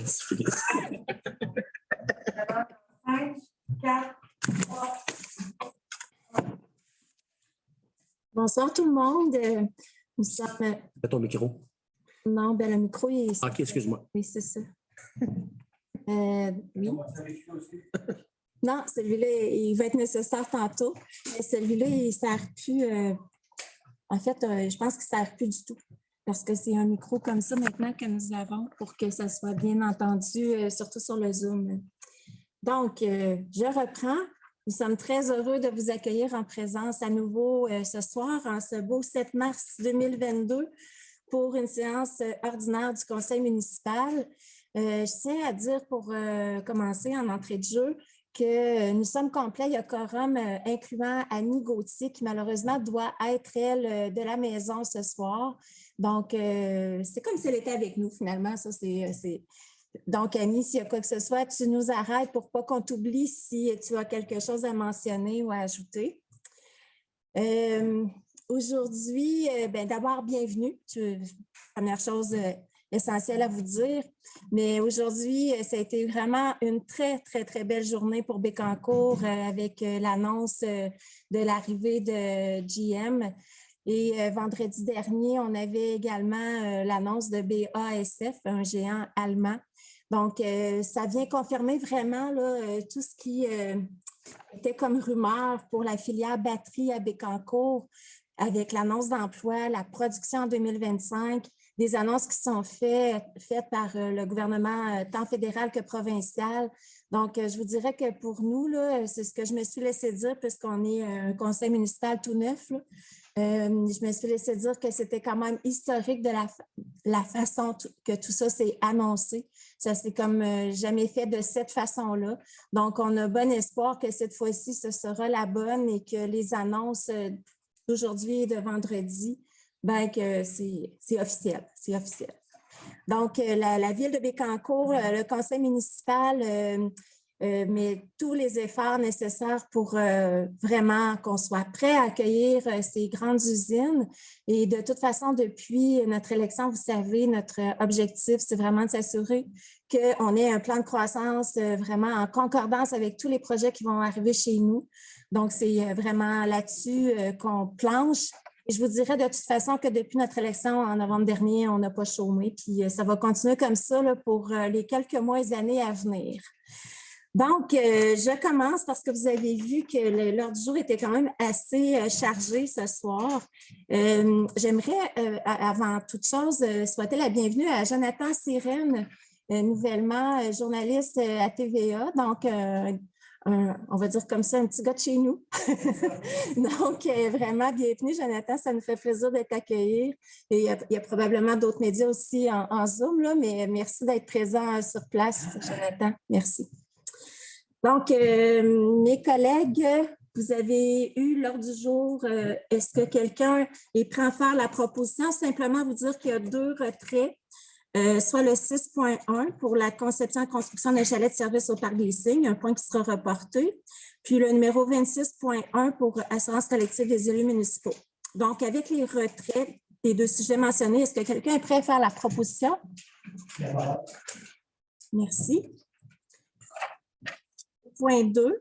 5, 4, 3. Bonsoir tout le monde. Nous sommes... Mets ton micro. Non, ben le micro est... OK, excuse-moi. Oui, c'est ça. Oui. Non, celui-là, il va être nécessaire tantôt. Mais celui-là, il ne sert plus... En fait, je pense qu'il ne sert plus du tout. Parce que c'est un micro comme ça maintenant que nous avons pour que ça soit bien entendu, surtout sur le Zoom. Donc, je reprends. Nous sommes très heureux de vous accueillir en présence à nouveau ce soir, en ce beau 7 mars 2022, pour une séance ordinaire du Conseil municipal. Je tiens à dire pour commencer en entrée de jeu que nous sommes complets. Il y a quorum incluant Annie Gauthier qui malheureusement doit être, elle, de la maison ce soir. Donc, c'est comme si elle était avec nous finalement. Ça, c'est... Donc, Annie, s'il y a quoi que ce soit, tu nous arrêtes pour ne pas qu'on t'oublie si tu as quelque chose à mentionner ou à ajouter. Aujourd'hui, d'abord, bienvenue. Première chose essentielle à vous dire, mais aujourd'hui, ça a été vraiment une très, très, très belle journée pour Bécancour avec l'annonce de l'arrivée de GM. Et vendredi dernier, on avait également l'annonce de BASF, un géant allemand. Donc, ça vient confirmer vraiment là, tout ce qui était comme rumeur pour la filière batterie à Bécancour, avec l'annonce d'emploi, la production en 2025, des annonces qui sont faites par le gouvernement tant fédéral que provincial. Donc, je vous dirais que pour nous, c'est ce que je me suis laissé dire, puisqu'on est un conseil municipal tout neuf, là. Je me suis laissé dire que c'était quand même historique de la façon que tout ça s'est annoncé. Ça s'est comme jamais fait de cette façon-là. Donc, on a bon espoir que cette fois-ci, ce sera la bonne et que les annonces d'aujourd'hui et de vendredi, que c'est officiel. C'est officiel. Donc, la ville de Bécancour, le conseil municipal met tous les efforts nécessaires pour vraiment qu'on soit prêt à accueillir ces grandes usines. Et de toute façon, depuis notre élection, vous savez, notre objectif, c'est vraiment de s'assurer qu'on ait un plan de croissance vraiment en concordance avec tous les projets qui vont arriver chez nous. Donc, c'est vraiment là-dessus qu'on planche. Et je vous dirais de toute façon que depuis notre élection en novembre dernier, on n'a pas chômé. Puis ça va continuer comme ça là, pour les quelques mois et années à venir. Donc, je commence parce que vous avez vu que l'ordre du jour était quand même assez chargé ce soir. J'aimerais, avant toute chose, souhaiter la bienvenue à Jonathan Sirène, nouvellement journaliste à TVA. Donc, on va dire comme ça, un petit gars de chez nous. Donc, vraiment, bienvenue, Jonathan. Ça nous fait plaisir de t'accueillir. Et il y a probablement d'autres médias aussi en Zoom, là, mais merci d'être présent sur place, Jonathan. Merci. Donc, mes collègues, vous avez eu l'ordre du jour. Est-ce que quelqu'un est prêt à faire la proposition? Simplement vous dire qu'il y a 2 retraits, soit le 6.1 pour la conception et construction d'un chalet de service au Parc des Cygnes, un point qui sera reporté, puis le numéro 26.1 pour assurance collective des élus municipaux. Donc, avec les retraits des 2 sujets mentionnés, est-ce que quelqu'un est prêt à faire la proposition? Merci. Point 2,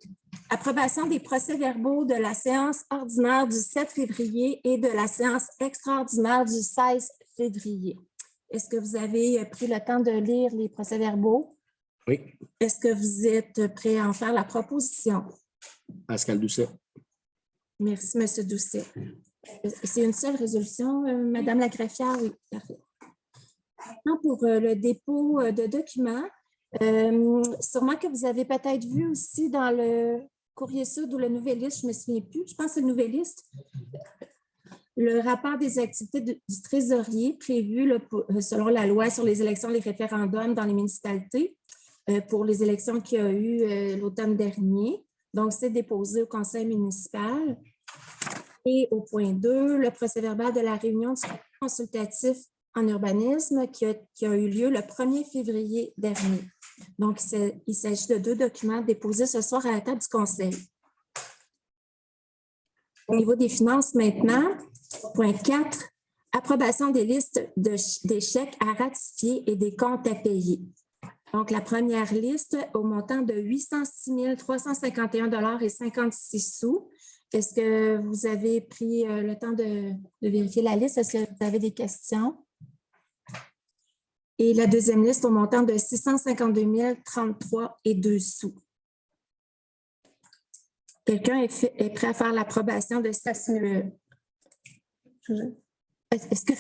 approbation des procès-verbaux de la séance ordinaire du 7 février et de la séance extraordinaire du 16 février. Est-ce que vous avez pris le temps de lire les procès-verbaux? Oui. Est-ce que vous êtes prêt à en faire la proposition? Pascal Doucet. Merci, M. Doucet. C'est une seule résolution, Mme la greffière? Oui, parfait. Maintenant, pour le dépôt de documents, sûrement que vous avez peut-être vu aussi dans le Courrier Sud ou le Nouvelliste, je ne me souviens plus, je pense que c'est le Nouvelliste, le rapport des activités du trésorier prévu selon la loi sur les élections et les référendums dans les municipalités pour les élections qu'il y a eu l'automne dernier. Donc, c'est déposé au conseil municipal. Et au point 2, le procès-verbal de la réunion du consultatif en urbanisme qui a eu lieu le 1er février dernier. Donc, il s'agit de 2 documents déposés ce soir à la table du conseil. Au niveau des finances maintenant, point 4, approbation des listes des chèques à ratifier et des comptes à payer. Donc, la première liste au montant de 806 351,56 $. Est-ce que vous avez pris le temps de vérifier la liste? Est-ce que vous avez des questions? Et la deuxième liste au montant de 652 033,02 $. Quelqu'un est prêt à faire l'approbation de cette... Est-ce que...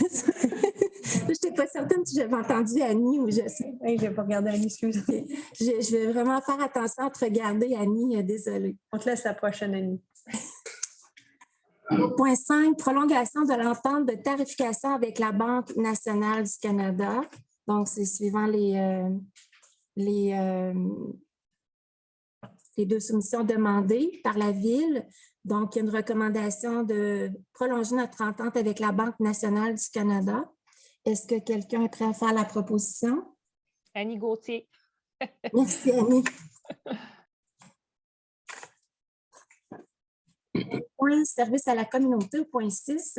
Je n'étais pas certaine si j'avais entendu Annie ou je sais. Oui, je n'ai pas regardé Annie, excuse. Je vais vraiment faire attention à te regarder, Annie. Désolée. On te laisse la prochaine, Annie. Au point 5, prolongation de l'entente de tarification avec la Banque nationale du Canada. Donc, c'est suivant les deux soumissions demandées par la Ville. Donc, il y a une recommandation de prolonger notre entente avec la Banque nationale du Canada. Est-ce que quelqu'un est prêt à faire la proposition? Annie Gauthier. Merci, Annie. Point service à la communauté, au point 6,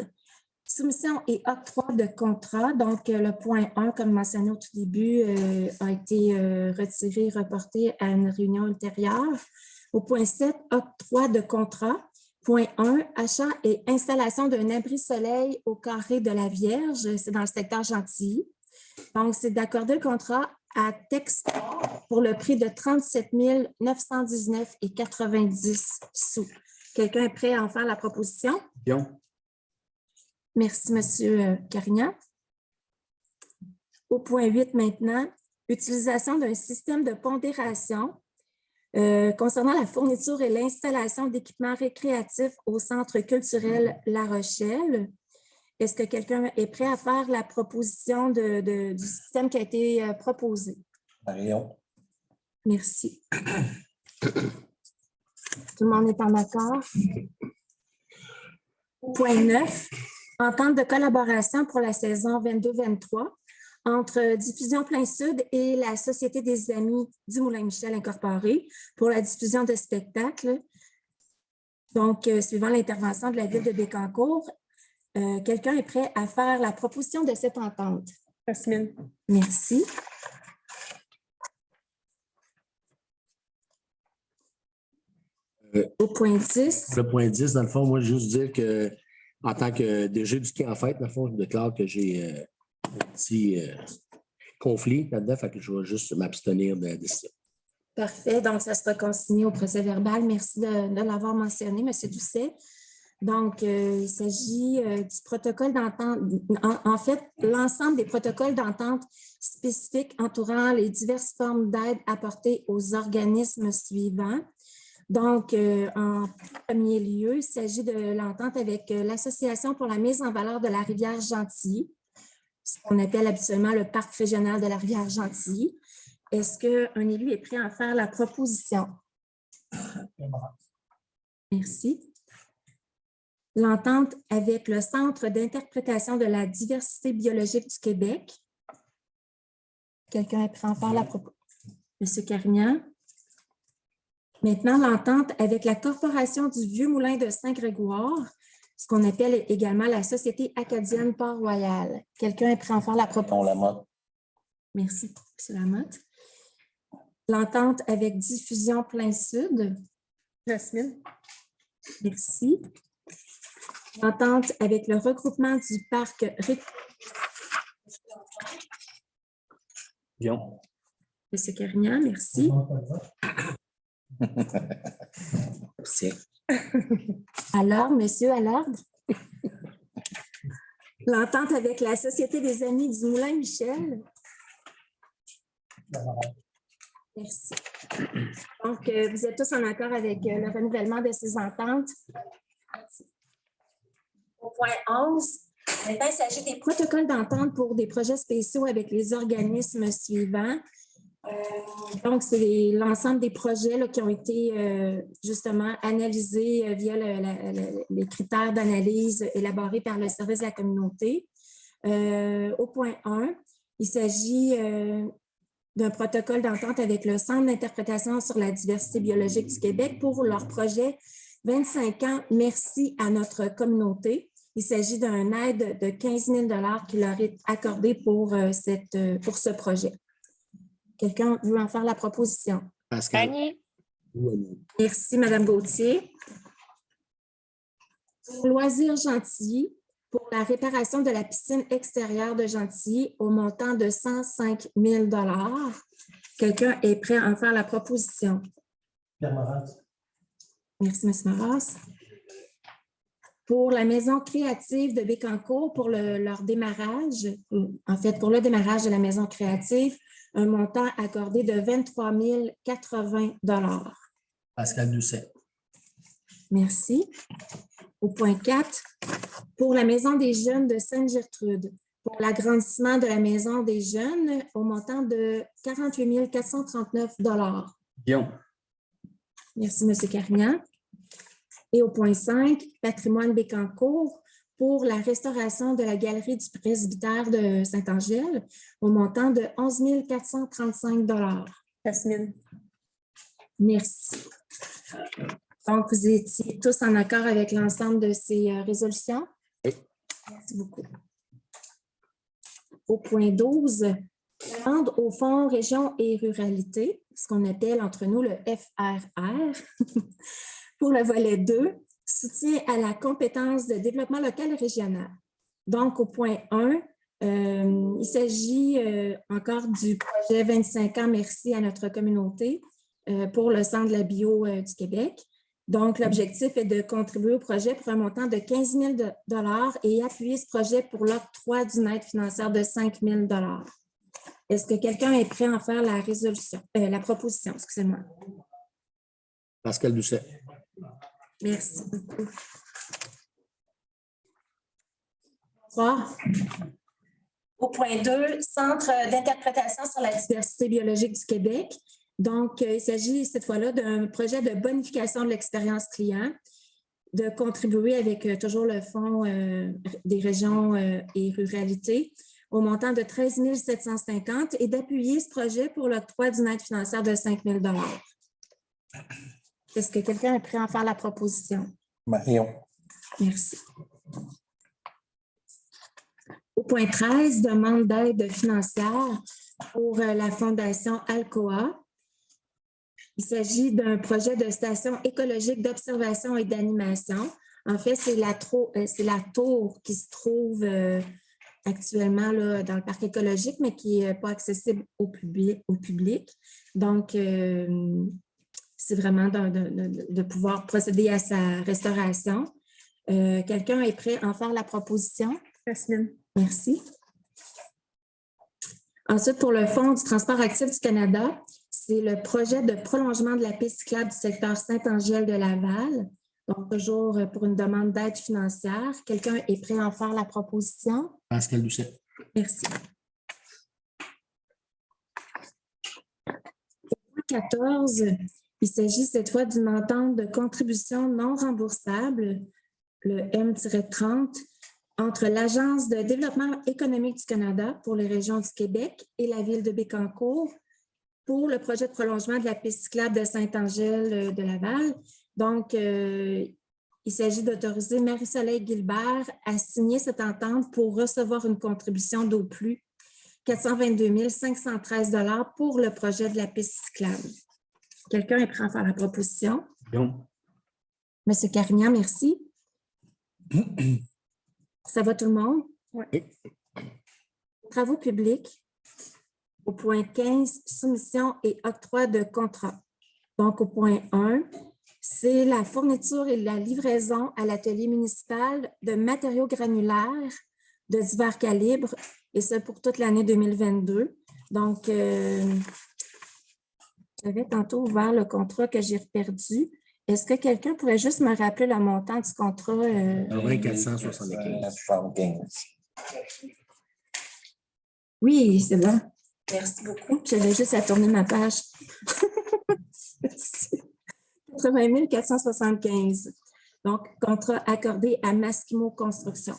soumission et octroi de contrat. Donc, le point 1, comme mentionné au tout début, a été retiré, reporté à une réunion ultérieure. Au point 7, octroi de contrat. Point 1, achat et installation d'un abri soleil au carré de la Vierge. C'est dans le secteur Gentilly. Donc, c'est d'accorder le contrat à Texport pour le prix de 37 919,90 $. Quelqu'un est prêt à en faire la proposition? Guillaume. Merci, M. Carignan. Au point 8 maintenant, utilisation d'un système de pondération concernant la fourniture et l'installation d'équipements récréatifs au Centre culturel La Rochelle. Est-ce que quelqu'un est prêt à faire la proposition du système qui a été proposé? Marion. Merci. Tout le monde est en accord? Point 9, entente de collaboration pour la saison 22-23 entre Diffusion Plein Sud et la Société des Amis du Moulin-Michel Incorporé pour la diffusion de spectacles. Donc, suivant l'intervention de la Ville de Bécancour, quelqu'un est prêt à faire la proposition de cette entente? Jasmine. Merci. Au point 10. Le point 10, dans le fond, moi, juste dire que en tant que DG du Quai en Fête, dans le fond, je déclare que j'ai un petit conflit là-dedans, fait que je vais juste m'abstenir de la décision. Parfait. Donc, ça sera consigné au procès-verbal. Merci de l'avoir mentionné, M. Doucet. Donc, il s'agit du protocole d'entente. En fait, l'ensemble des protocoles d'entente spécifiques entourant les diverses formes d'aide apportées aux organismes suivants. Donc, en premier lieu, il s'agit de l'entente avec l'Association pour la mise en valeur de la rivière Gentilly, ce qu'on appelle habituellement le Parc régional de la rivière Gentilly. Est-ce qu'un élu est prêt à faire la proposition? Merci. L'entente avec le Centre d'interprétation de la diversité biologique du Québec. Quelqu'un est prêt à faire la proposition? M. Carignan. Maintenant, l'entente avec la Corporation du Vieux-Moulin de Saint-Grégoire, ce qu'on appelle également la Société acadienne Port-Royal. Quelqu'un est prêt à en faire la proposition? Lamotte. Merci, M. Lamotte. L'entente avec Diffusion Plein Sud. Jasmine. Merci. L'entente avec le regroupement du parc. Guillaume. M. Carignan, merci. Alors, monsieur, à l'ordre. L'entente avec la Société des Amis du Moulin-Michel. Merci. Donc, vous êtes tous en accord avec le renouvellement de ces ententes. Merci. Au point 11, maintenant, il s'agit des protocoles d'entente pour des projets spéciaux avec les organismes suivants. Donc, c'est l'ensemble des projets là, qui ont été justement analysés via les critères d'analyse élaborés par le service de la communauté. Au point 1, il s'agit d'un protocole d'entente avec le Centre d'interprétation sur la diversité biologique du Québec pour leur projet 25 ans, merci à notre communauté. Il s'agit d'une aide de 15 000 $ qui leur est accordée pour ce projet. Quelqu'un veut en faire la proposition? Pascal. Annie. Ou Annie. Merci, Mme Gauthier. Pour Loisirs Gentilly, pour la réparation de la piscine extérieure de Gentilly au montant de 105 000 $. Quelqu'un est prêt à en faire la proposition? Pierre Morin. Merci, M. Maras. Pour la maison créative de Bécancour, pour leur démarrage, en fait, pour le démarrage de la maison créative, un montant accordé de 23 080 $. Pascal Doucet. Merci. Au point 4, pour la Maison des jeunes de Sainte-Gertrude, pour l'agrandissement de la Maison des jeunes au montant de 48 439 $. Guillaume. Merci, M. Carignan. Et au point 5, Patrimoine Bécancour, pour la restauration de la galerie du presbytère de Saint-Angèle au montant de 11 435 $. Jasmine. Merci. Donc, vous étiez tous en accord avec l'ensemble de ces résolutions? Oui. Merci beaucoup. Au point 12, demande au Fonds Région et Ruralité, ce qu'on appelle entre nous le FRR, pour le volet 2, soutien à la compétence de développement local et régional. Donc, au point 1, il s'agit encore du projet 25 ans, merci à notre communauté pour le Centre de la bio du Québec. Donc, l'objectif est de contribuer au projet pour un montant de 15 000 $ et appuyer ce projet pour l'octroi d'une aide financière de 5 000 $. Est-ce que quelqu'un est prêt à en faire la proposition? Excusez-moi. Pascal Doucet. Merci beaucoup. Bonsoir. Au point 2, Centre d'interprétation sur la diversité biologique du Québec. Donc, il s'agit cette fois-là d'un projet de bonification de l'expérience client, de contribuer avec toujours le Fonds des régions et ruralités au montant de 13 750 et d'appuyer ce projet pour l'octroi d'une aide financière de 5 000 $. Est-ce que quelqu'un est prêt à en faire la proposition? Marion. Merci. Au point 13, demande d'aide financière pour la Fondation Alcoa. Il s'agit d'un projet de station écologique d'observation et d'animation. En fait, c'est la tour qui se trouve actuellement là, dans le parc écologique, mais qui n'est pas accessible au public. Donc, c'est vraiment de pouvoir procéder à sa restauration. Quelqu'un est prêt à en faire la proposition? Jasmine. Merci. Ensuite, pour le Fonds du transport actif du Canada, c'est le projet de prolongement de la piste cyclable du secteur Saint-Angèle de Laval. Donc, toujours pour une demande d'aide financière. Quelqu'un est prêt à en faire la proposition? Pascal Doucet. Merci. Au point 14, il s'agit cette fois d'une entente de contribution non remboursable, le M-30, entre l'Agence de développement économique du Canada pour les régions du Québec et la ville de Bécancour pour le projet de prolongement de la piste cyclable de Saint-Angèle de Laval. Donc, il s'agit d'autoriser Marie-Soleil Guilbert à signer cette entente pour recevoir une contribution d'au plus 422 513 $ pour le projet de la piste cyclable. Quelqu'un est prêt à faire la proposition? Guillaume. Monsieur Carignan, merci. Ça va tout le monde? Oui. Travaux publics. Au point 15, soumission et octroi de contrat. Donc, au point 1, c'est la fourniture et la livraison à l'atelier municipal de matériaux granulaires de divers calibres, et ce pour toute l'année 2022. Donc, j'avais tantôt ouvert le contrat que j'ai perdu. Est-ce que quelqu'un pourrait juste me rappeler le montant du contrat? 475. 75. Oui, c'est bon. Merci beaucoup. J'avais juste à tourner ma page. 80 475. Donc, contrat accordé à Maskimo Construction.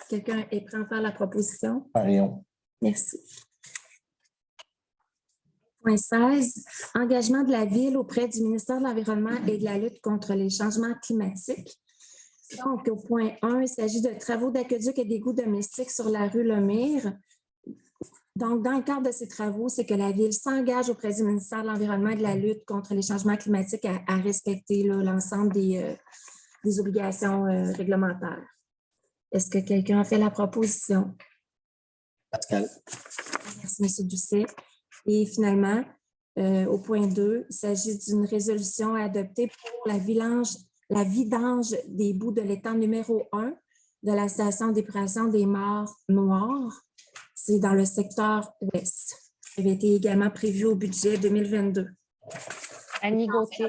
Quelqu'un est prêt à faire la proposition? Marion. Merci. Point 16, engagement de la Ville auprès du ministère de l'Environnement et de la lutte contre les changements climatiques. Donc, au point 1, il s'agit de travaux d'aqueduc et d'égouts domestiques sur la rue Lemire. Donc, dans le cadre de ces travaux, c'est que la Ville s'engage auprès du ministère de l'Environnement et de la lutte contre les changements climatiques à respecter l'ensemble des obligations réglementaires. Est-ce que quelqu'un a fait la proposition? Pascal. Merci, M. Doucet. Et finalement, au point 2, il s'agit d'une résolution à adopter pour la vidange des boues de l'étang numéro 1 de la station d'épuration des Mares Noires. C'est dans le secteur ouest. Ça avait été également prévu au budget 2022. Annie Gauthier.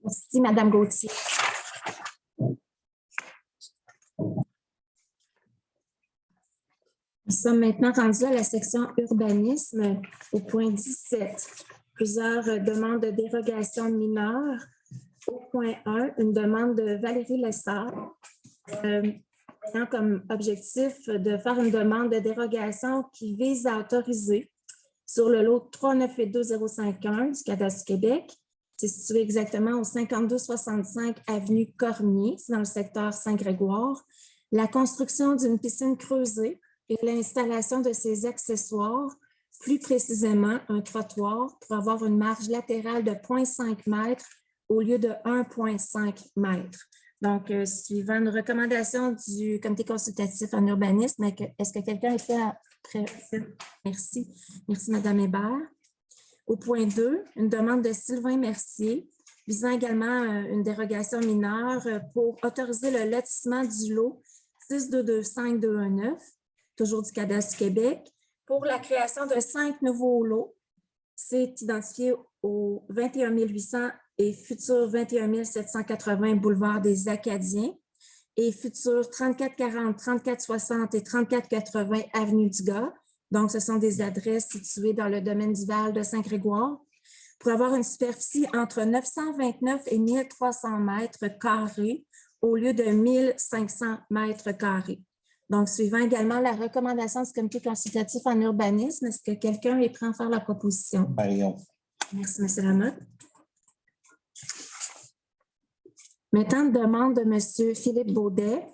Merci, Mme Gauthier. Nous sommes maintenant rendus à la section urbanisme au point 17. Plusieurs demandes de dérogation mineures. Au point 1, une demande de Valérie Lessard ayant comme objectif de faire une demande de dérogation qui vise à autoriser sur le lot 3982051 du Cadastre du Québec. C'est situé exactement au 5265 avenue Cormier, c'est dans le secteur Saint-Grégoire, la construction d'une piscine creusée et l'installation de ses accessoires, plus précisément un trottoir pour avoir une marge latérale de 0,5 m au lieu de 1,5 m. Donc, suivant une recommandation du comité consultatif en urbanisme, est-ce que quelqu'un est fait après? Merci. Merci, Mme Hébert. Au point 2, une demande de Sylvain Mercier visant également une dérogation mineure pour autoriser le lotissement du lot 6225219, toujours du Cadastre du Québec, pour la création de 5 nouveaux lots. C'est identifié au 21 800 et futur 21 780 boulevard des Acadiens et futur 3440, 3460 et 3480 avenue du Gars. Donc, ce sont des adresses situées dans le domaine du Val de Saint-Grégoire pour avoir une superficie entre 929 et 1300 mètres carrés au lieu de 1500 mètres carrés. Donc, suivant également la recommandation du comité consultatif en urbanisme, est-ce que quelqu'un est prêt à faire la proposition? Marion. Merci, M. Lamotte. Maintenant, une demande de M. Philippe Baudet.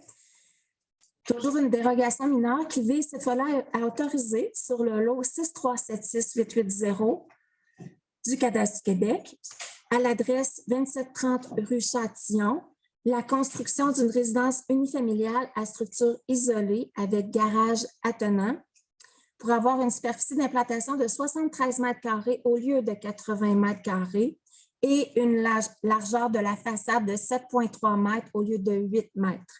Toujours une dérogation mineure qui vise cette fois-là à autoriser sur le lot 6376880 du Cadastre du Québec, à l'adresse 2730 rue Châtillon, la construction d'une résidence unifamiliale à structure isolée avec garage attenant pour avoir une superficie d'implantation de 73 mètres carrés au lieu de 80 mètres carrés et une largeur de la façade de 7,3 mètres au lieu de 8 mètres.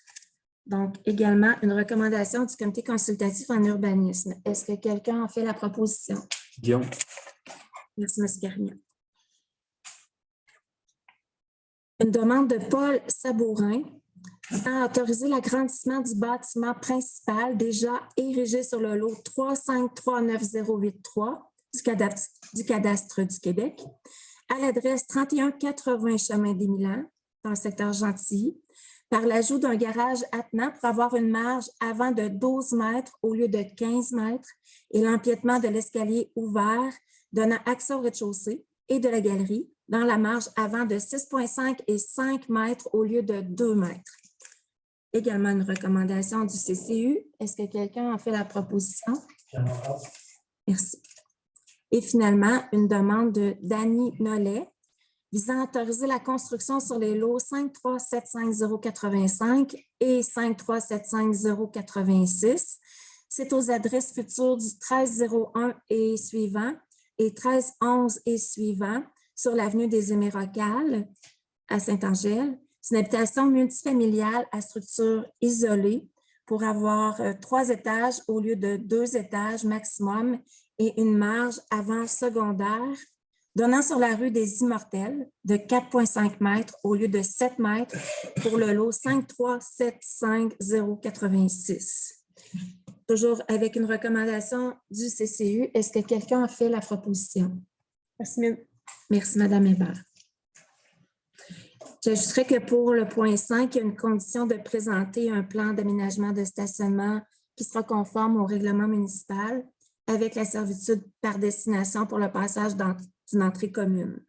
Donc, également, une recommandation du comité consultatif en urbanisme. Est-ce que quelqu'un en fait la proposition? Guillaume. Merci, M. Carignan. Une demande de Paul Sabourin visant à autoriser l'agrandissement du bâtiment principal déjà érigé sur le lot 3539083 du Cadastre du Québec à l'adresse 3180 Chemin des Milans dans le secteur Gentilly par l'ajout d'un garage attenant pour avoir une marge avant de 12 mètres au lieu de 15 mètres et l'empiètement de l'escalier ouvert donnant accès au rez-de-chaussée et de la galerie dans la marge avant de 6,5 et 5 mètres au lieu de 2 mètres. Également une recommandation du CCU. Est-ce que quelqu'un a fait la proposition? Merci. Et finalement, une demande de Dany Nollet visant à autoriser la construction sur les lots 5375085 et 5375086. C'est aux adresses futures du 1301 et suivant et 1311 et suivant sur l'avenue des Émirocales à Saint-Angèle. C'est une habitation multifamiliale à structure isolée pour avoir 3 étages au lieu de 2 étages maximum et une marge avant secondaire donnant sur la rue des Immortels de 4,5 mètres au lieu de 7 mètres pour le lot 5375086. Toujours avec une recommandation du CCU. Est-ce que quelqu'un a fait la proposition? Merci, Mme Hébert. J'ajouterais que pour le point 5, il y a une condition de présenter un plan d'aménagement de stationnement qui sera conforme au règlement municipal avec la servitude par destination pour le passage d'une entrée commune.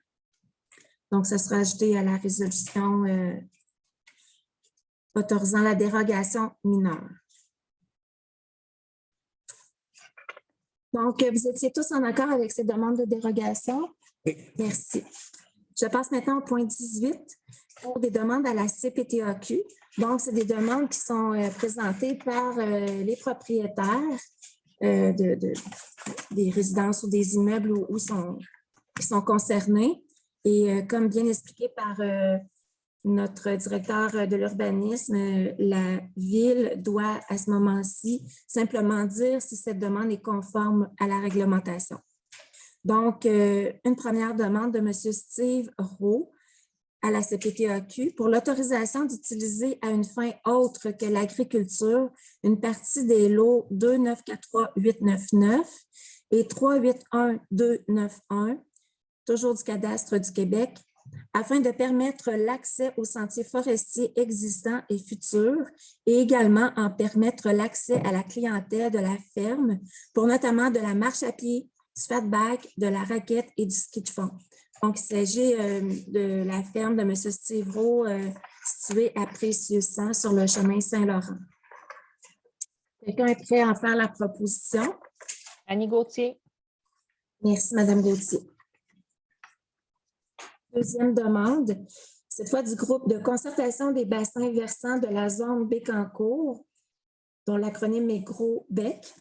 Donc, ça sera ajouté à la résolution autorisant la dérogation mineure. Donc, vous étiez tous en accord avec ces demandes de dérogation? Oui. Merci. Je passe maintenant au point 18 pour des demandes à la CPTAQ. Donc, c'est des demandes qui sont présentées par les propriétaires des résidences ou des immeubles qui sont concernés. Et comme bien expliqué par notre directeur de l'urbanisme, la Ville doit à ce moment-ci simplement dire si cette demande est conforme à la réglementation. Donc, une première demande de M. Steve Rowe à la CPTAQ pour l'autorisation d'utiliser à une fin autre que l'agriculture une partie des lots 2943899 et 381291, toujours du cadastre du Québec, afin de permettre l'accès aux sentiers forestiers existants et futurs et également en permettre l'accès à la clientèle de la ferme pour notamment de la marche à pied, du fatback, de la raquette et du ski de fond. Donc, il s'agit de la ferme de M. Steve Rowe, située à Précieux-Sang sur le chemin Saint-Laurent. Quelqu'un est prêt à en faire la proposition? Annie Gauthier. Merci, Mme Gauthier. Deuxième demande, cette fois du groupe de concertation des bassins versants de la zone Bécancour, dont l'acronyme est GROS-BEC.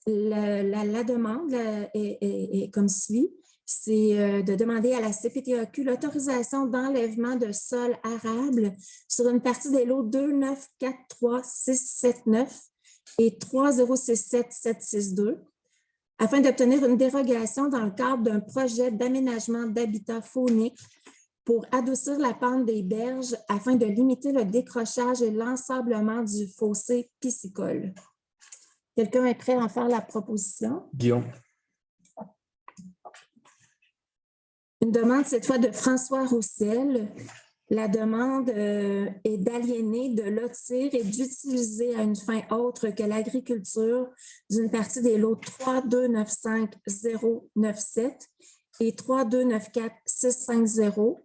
La demande est comme suit. C'est de demander à la CPTAQ l'autorisation d'enlèvement de sol arable sur une partie des lots 2943679 et 3067762 afin d'obtenir une dérogation dans le cadre d'un projet d'aménagement d'habitat faunique pour adoucir la pente des berges afin de limiter le décrochage et l'ensablement du fossé piscicole. Quelqu'un est prêt à en faire la proposition? Guillaume. Une demande cette fois de François Roussel. La demande est d'aliéner, de lotir et d'utiliser à une fin autre que l'agriculture d'une partie des lots 3295097 et 3294650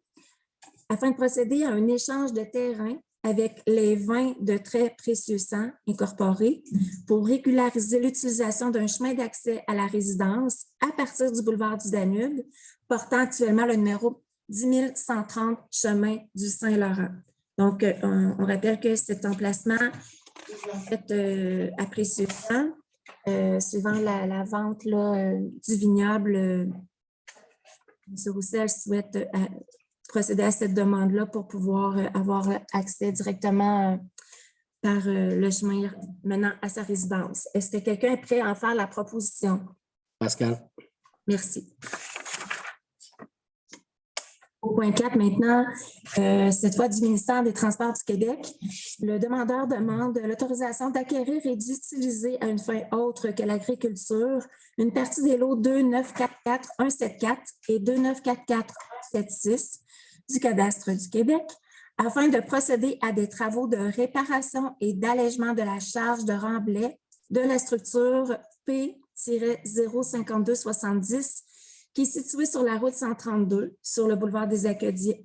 afin de procéder à un échange de terrain avec les vins de très précieux sang incorporés pour régulariser l'utilisation d'un chemin d'accès à la résidence à partir du boulevard du Danube, portant actuellement le numéro 10130 chemin du Saint-Laurent. Donc, on rappelle que cet emplacement est en fait à précieux sang, suivant la vente là, du vignoble. M. Roussel souhaite procéder à cette demande-là pour pouvoir avoir accès directement par le chemin menant à sa résidence. Est-ce que quelqu'un est prêt à en faire la proposition? Pascal. Merci. Au point 4 maintenant, cette fois du ministère des Transports du Québec, le demandeur demande l'autorisation d'acquérir et d'utiliser à une fin autre que l'agriculture une partie des lots 2944174 et 2944176 du cadastre du Québec afin de procéder à des travaux de réparation et d'allègement de la charge de remblai de la structure P-05270 qui est située sur la route 132 sur le boulevard des Acadiens,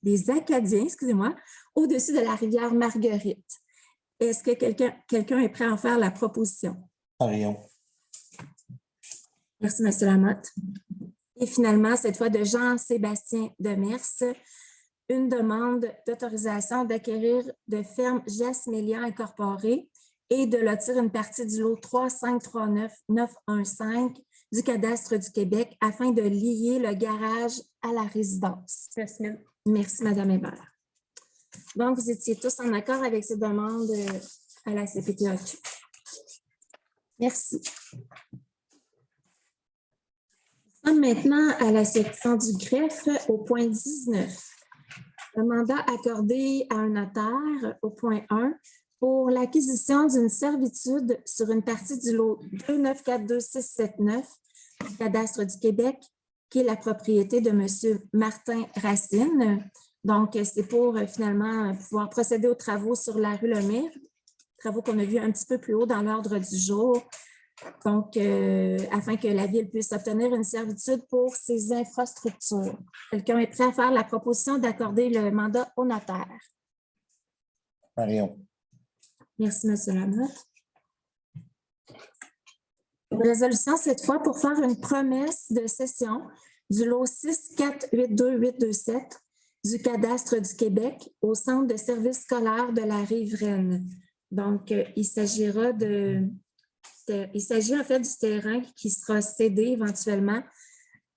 excusez-moi, au-dessus de la rivière Marguerite. Est-ce que quelqu'un est prêt à en faire la proposition? Marion. Merci, M. Lamotte. Et finalement, cette fois de Jean-Sébastien Demers, une demande d'autorisation d'acquérir de ferme Jasmélia incorporée et de lotir une partie du lot 3539915 du cadastre du Québec afin de lier le garage à la résidence. Jasmine. Merci, Mme Hébert. Donc, vous étiez tous en accord avec ces demandes à la CPTAQ. Merci. Nous sommes maintenant à la section du greffe au point 19. Le mandat accordé à un notaire au point 1 pour l'acquisition d'une servitude sur une partie du lot 2942679 du cadastre du Québec, qui est la propriété de M. Martin Racine. Donc, c'est pour finalement pouvoir procéder aux travaux sur la rue Lemire, travaux qu'on a vus un petit peu plus haut dans l'ordre du jour. Donc, afin que la Ville puisse obtenir une servitude pour ses infrastructures. Quelqu'un est prêt à faire la proposition d'accorder le mandat au notaire? Marion. Merci, M. Lamotte. Une résolution cette fois pour faire une promesse de cession du lot 6482827 du cadastre du Québec au Centre de services scolaires de la Riveraine. Donc, il s'agit en fait du terrain qui sera cédé éventuellement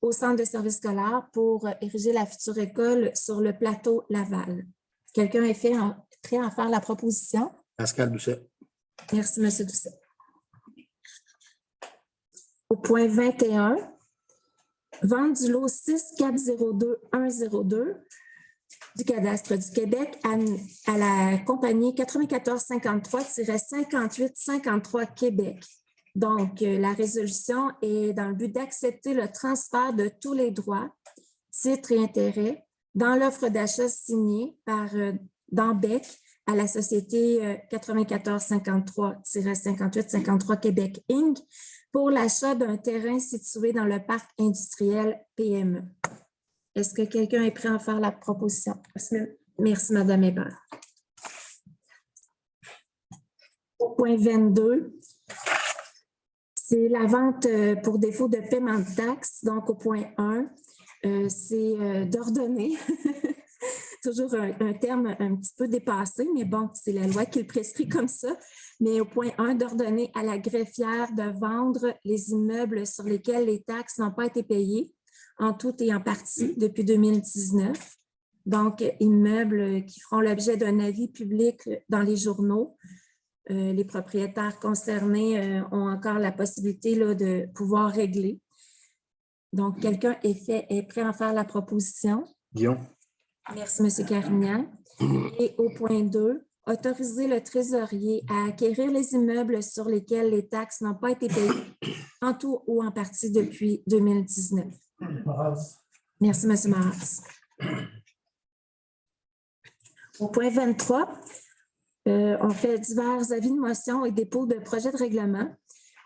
au Centre de services scolaires pour ériger la future école sur le plateau Laval. Quelqu'un est prêt à en faire la proposition? Pascal Doucet. Merci, M. Doucet. Au point 21, vente du lot 6402102 du cadastre du Québec à la compagnie 9453-5853 Québec. Donc, la résolution est dans le but d'accepter le transfert de tous les droits, titres et intérêts dans l'offre d'achat signée par d'Ambec à la société 9453-5853 Québec Inc. pour l'achat d'un terrain situé dans le parc industriel PME. Est-ce que quelqu'un est prêt à faire la proposition? Merci, Mme Hébert. Au point 22, c'est la vente pour défaut de paiement de taxes. Donc, au point 1, c'est d'ordonner, toujours un terme un petit peu dépassé, mais bon, c'est la loi qui le prescrit comme ça. Mais au point 1, d'ordonner à la greffière de vendre les immeubles sur lesquels les taxes n'ont pas été payées, en tout et en partie, depuis 2019. Donc, immeubles qui feront l'objet d'un avis public dans les journaux. Les propriétaires concernés ont encore la possibilité là, de pouvoir régler. Donc, quelqu'un est prêt à faire la proposition? Guillaume. Merci, M. Carignan. Et au point 2, autoriser le trésorier à acquérir les immeubles sur lesquels les taxes n'ont pas été payées, en tout ou en partie depuis 2019. Merci, M. Maras. Au point 23, on fait divers avis de motion et dépôt de projet de règlement.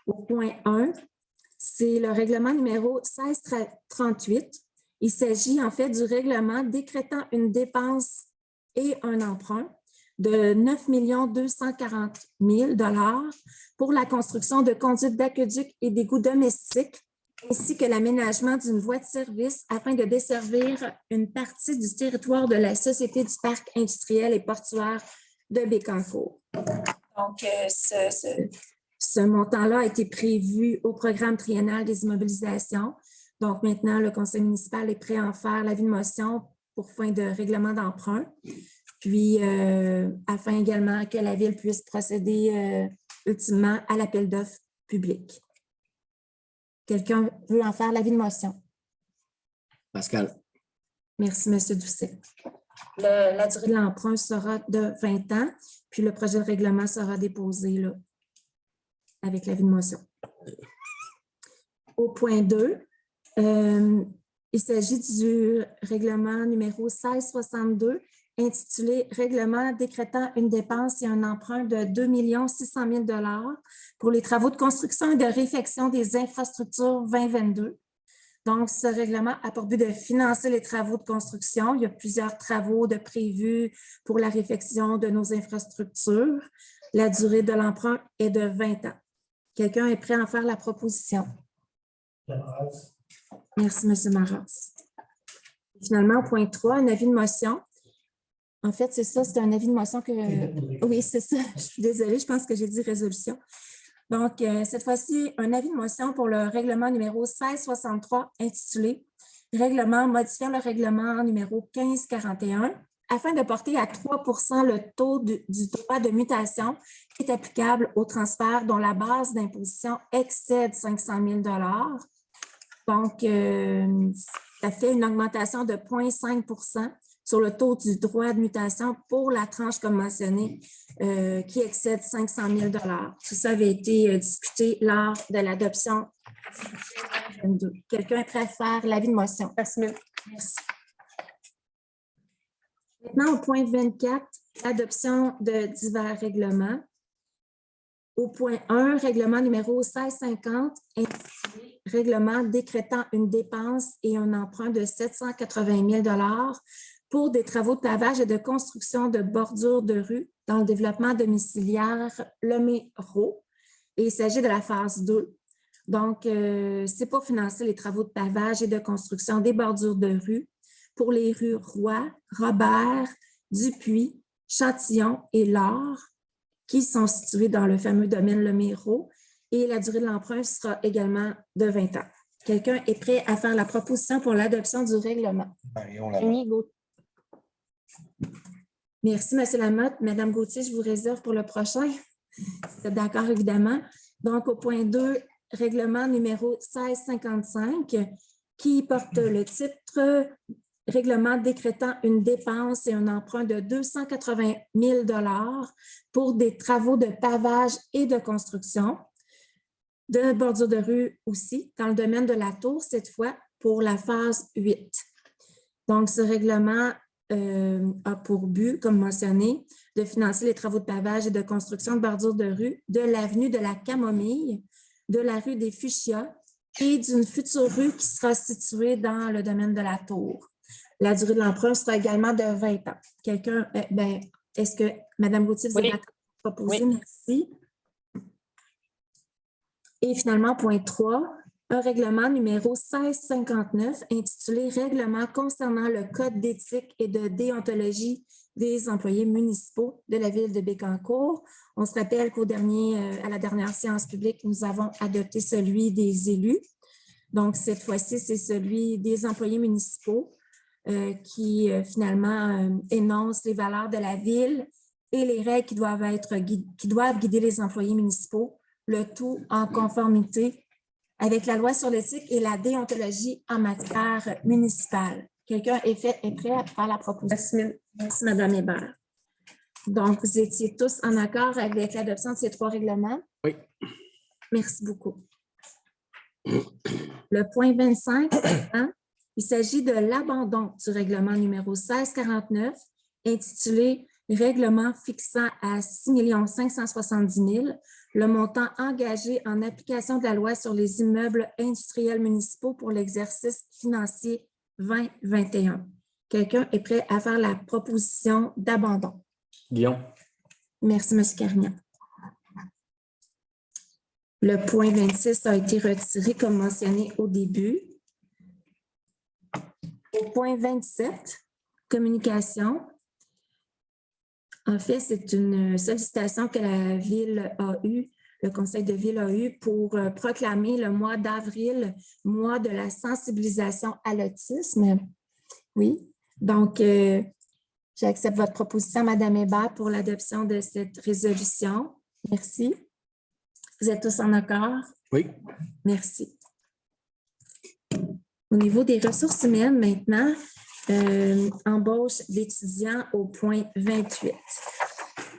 Au point 1, c'est le règlement numéro 1638. Il s'agit en fait du règlement décrétant une dépense et un emprunt de 9 240 000 $ pour la construction de conduites d'aqueduc et d'égouts domestiques, ainsi que l'aménagement d'une voie de service afin de desservir une partie du territoire de la Société du parc industriel et portuaire de Bécancour. Donc, ce montant-là a été prévu au programme triennal des immobilisations. Donc, maintenant, le conseil municipal est prêt à en faire l'avis de motion pour fin de règlement d'emprunt. Puis, afin également que la Ville puisse procéder ultimement à l'appel d'offres public. Quelqu'un veut en faire l'avis de motion? Pascal. Merci, M. Doucet. La durée de l'emprunt sera de 20 ans, puis le projet de règlement sera déposé là, avec l'avis de motion. Au point 2, il s'agit du règlement numéro 1662, intitulé « Règlement décrétant une dépense et un emprunt de 2 600 000 $ pour les travaux de construction et de réfection des infrastructures 2022 ». Donc, ce règlement a pour but de financer les travaux de construction. Il y a plusieurs travaux de prévus pour la réfection de nos infrastructures. La durée de l'emprunt est de 20 ans. Quelqu'un est prêt à en faire la proposition? Merci, M. Maras. Finalement, au point 3, un avis de motion. En fait, c'est ça, c'est un avis de motion que... Oui, c'est ça. Je suis désolée, je pense que j'ai dit résolution. Donc, cette fois-ci, un avis de motion pour le règlement numéro 1663 intitulé « Règlement modifiant le règlement numéro 1541 afin de porter à 3 % le taux du droit de mutation qui est applicable au transfert dont la base d'imposition excède 500 000 $. Donc, ça fait une augmentation de 0,5 % sur le taux du droit de mutation pour la tranche comme mentionné qui excède 500 000 $. Tout ça avait été discuté lors de l'adoption. Quelqu'un est prêt à faire l'avis de motion? Merci. Merci. Maintenant, au point 24, l'adoption de divers règlements. Au point 1, règlement numéro 1650, intitulé « Règlement décrétant une dépense et un emprunt de 780 000 $ pour des travaux de pavage et de construction de bordures de rue dans le développement domiciliaire Lemay-Raux. Et il s'agit de la phase 2. Donc, c'est pour financer les travaux de pavage et de construction des bordures de rue pour les rues Roy, Robert, Dupuis, Châtillon et Laure, qui sont situées dans le fameux domaine Le Méro, et la durée de l'emprunt sera également de 20 ans. Quelqu'un est prêt à faire la proposition pour l'adoption du règlement? Marion Lamotte. Annie Gauthier. Merci, M. Lamotte. Madame Gauthier, je vous réserve pour le prochain. Vous êtes d'accord, évidemment. Donc, au point 2, règlement numéro 1655, qui porte le titre « Règlement décrétant une dépense et un emprunt de 280 000 $ pour des travaux de pavage et de construction, de bordure de rue aussi, dans le domaine de la tour, cette fois, pour la phase 8. Donc, ce règlement a pour but, comme mentionné, de financer les travaux de pavage et de construction de bordure de rue de l'avenue de la Camomille, de la rue des Fuchsias et d'une future rue qui sera située dans le domaine de la tour. La durée de l'emprunt sera également de 20 ans. Quelqu'un, est-ce que Mme Gauthier, vous êtes Oui. d'accord pour proposer? Oui. Merci. Et finalement, point 3, un règlement numéro 1659 intitulé « Règlement concernant le code d'éthique et de déontologie des employés municipaux de la ville de Bécancour ». On se rappelle à la dernière séance publique, nous avons adopté celui des élus. Donc, cette fois-ci, c'est celui des employés municipaux qui, finalement, énonce les valeurs de la ville et les règles qui doivent guider les employés municipaux, le tout en conformité avec la loi sur l'éthique et la déontologie en matière municipale. Quelqu'un est prêt à faire la proposition? Jasmine. Merci, Mme Hébert. Donc, vous étiez tous en accord avec l'adoption de ces 3 règlements? Oui. Merci beaucoup. Le point 25, il s'agit de l'abandon du règlement numéro 1649 intitulé « Règlement fixant à 6 570 000 le montant engagé en application de la loi sur les immeubles industriels municipaux pour l'exercice financier 2021 ». Quelqu'un est prêt à faire la proposition d'abandon? Guillaume. Merci, M. Carignan. Le point 26 a été retiré comme mentionné au début. Au point 27, communication. En fait, c'est une sollicitation que la Ville a eue, le Conseil de Ville a eu pour proclamer le mois d'avril, mois de la sensibilisation à l'autisme. Oui, donc j'accepte votre proposition, Mme Hébert, pour l'adoption de cette résolution. Merci. Vous êtes tous en accord? Oui. Merci. Au niveau des ressources humaines, maintenant, embauche d'étudiants au point 28.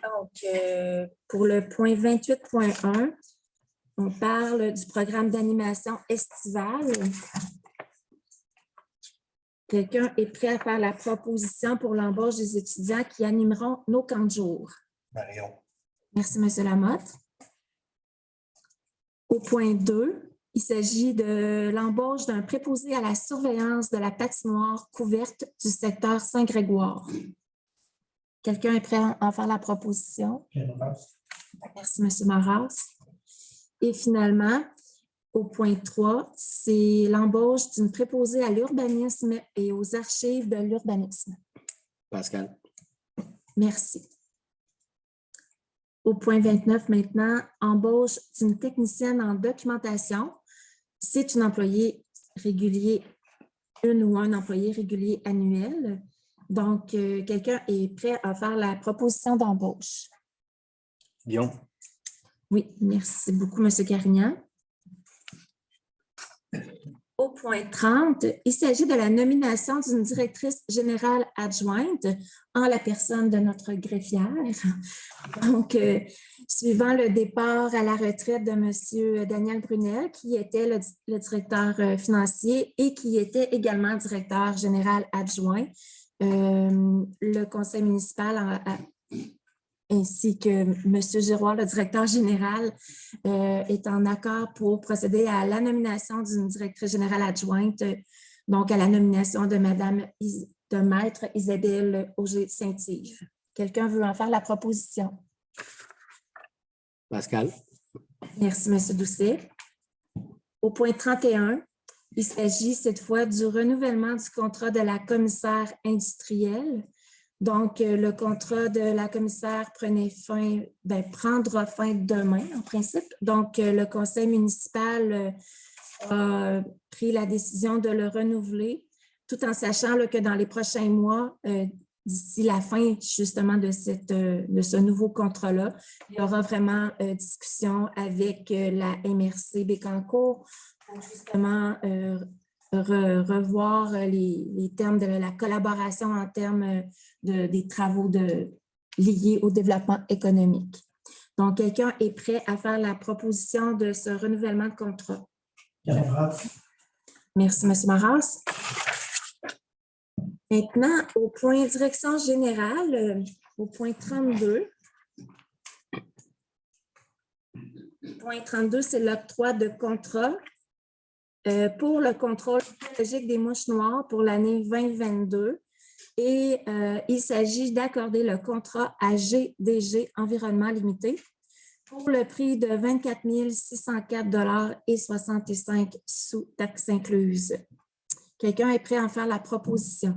Donc, pour le point 28.1, on parle du programme d'animation estivale. Quelqu'un est prêt à faire la proposition pour l'embauche des étudiants qui animeront nos camps de jour? Marion. Merci, M. Lamotte. Au point 2, il s'agit de l'embauche d'un préposé à la surveillance de la patinoire couverte du secteur Saint-Grégoire. Quelqu'un est prêt à en faire la proposition? Merci, M. Maras. Et finalement, au point 3, c'est l'embauche d'une préposée à l'urbanisme et aux archives de l'urbanisme. Pascal. Merci. Au point 29 maintenant, embauche d'une technicienne en documentation. C'est une employée régulier, une ou un employé régulier annuel. Donc, quelqu'un est prêt à faire la proposition d'embauche? Guillaume. Oui, merci beaucoup, M. Carignan. Au point 30, il s'agit de la nomination d'une directrice générale adjointe en la personne de notre greffière. Donc, suivant le départ à la retraite de M. Daniel Brunel, qui était le directeur financier et qui était également directeur général adjoint, le conseil municipal ainsi que M. Giroir, le directeur général, est en accord pour procéder à la nomination d'une directrice générale adjointe, donc à la nomination de Maître Isabelle Auger-Saint-Yves. Quelqu'un veut en faire la proposition? Pascal. Merci, M. Doucet. Au point 31, il s'agit cette fois du renouvellement du contrat de la commissaire industrielle. Donc, le contrat de la commissaire prendra fin demain, en principe. Donc, le conseil municipal a pris la décision de le renouveler, tout en sachant là, que dans les prochains mois, d'ici la fin justement de ce nouveau contrat-là, il y aura vraiment discussion avec la MRC Bécancour pour justement revoir les termes de la collaboration en termes des travaux liés au développement économique. Donc, quelqu'un est prêt à faire la proposition de ce renouvellement de contrat? Pierre Marat. Merci, M. Maras. Maintenant, au point direction générale, au point 32. Point 32, c'est l'octroi de contrat pour le contrôle biologique des mouches noires pour l'année 2022. Et il s'agit d'accorder le contrat à GDG Environnement Limité pour le prix de 24 604,65 $, taxes incluses. Quelqu'un est prêt à en faire la proposition?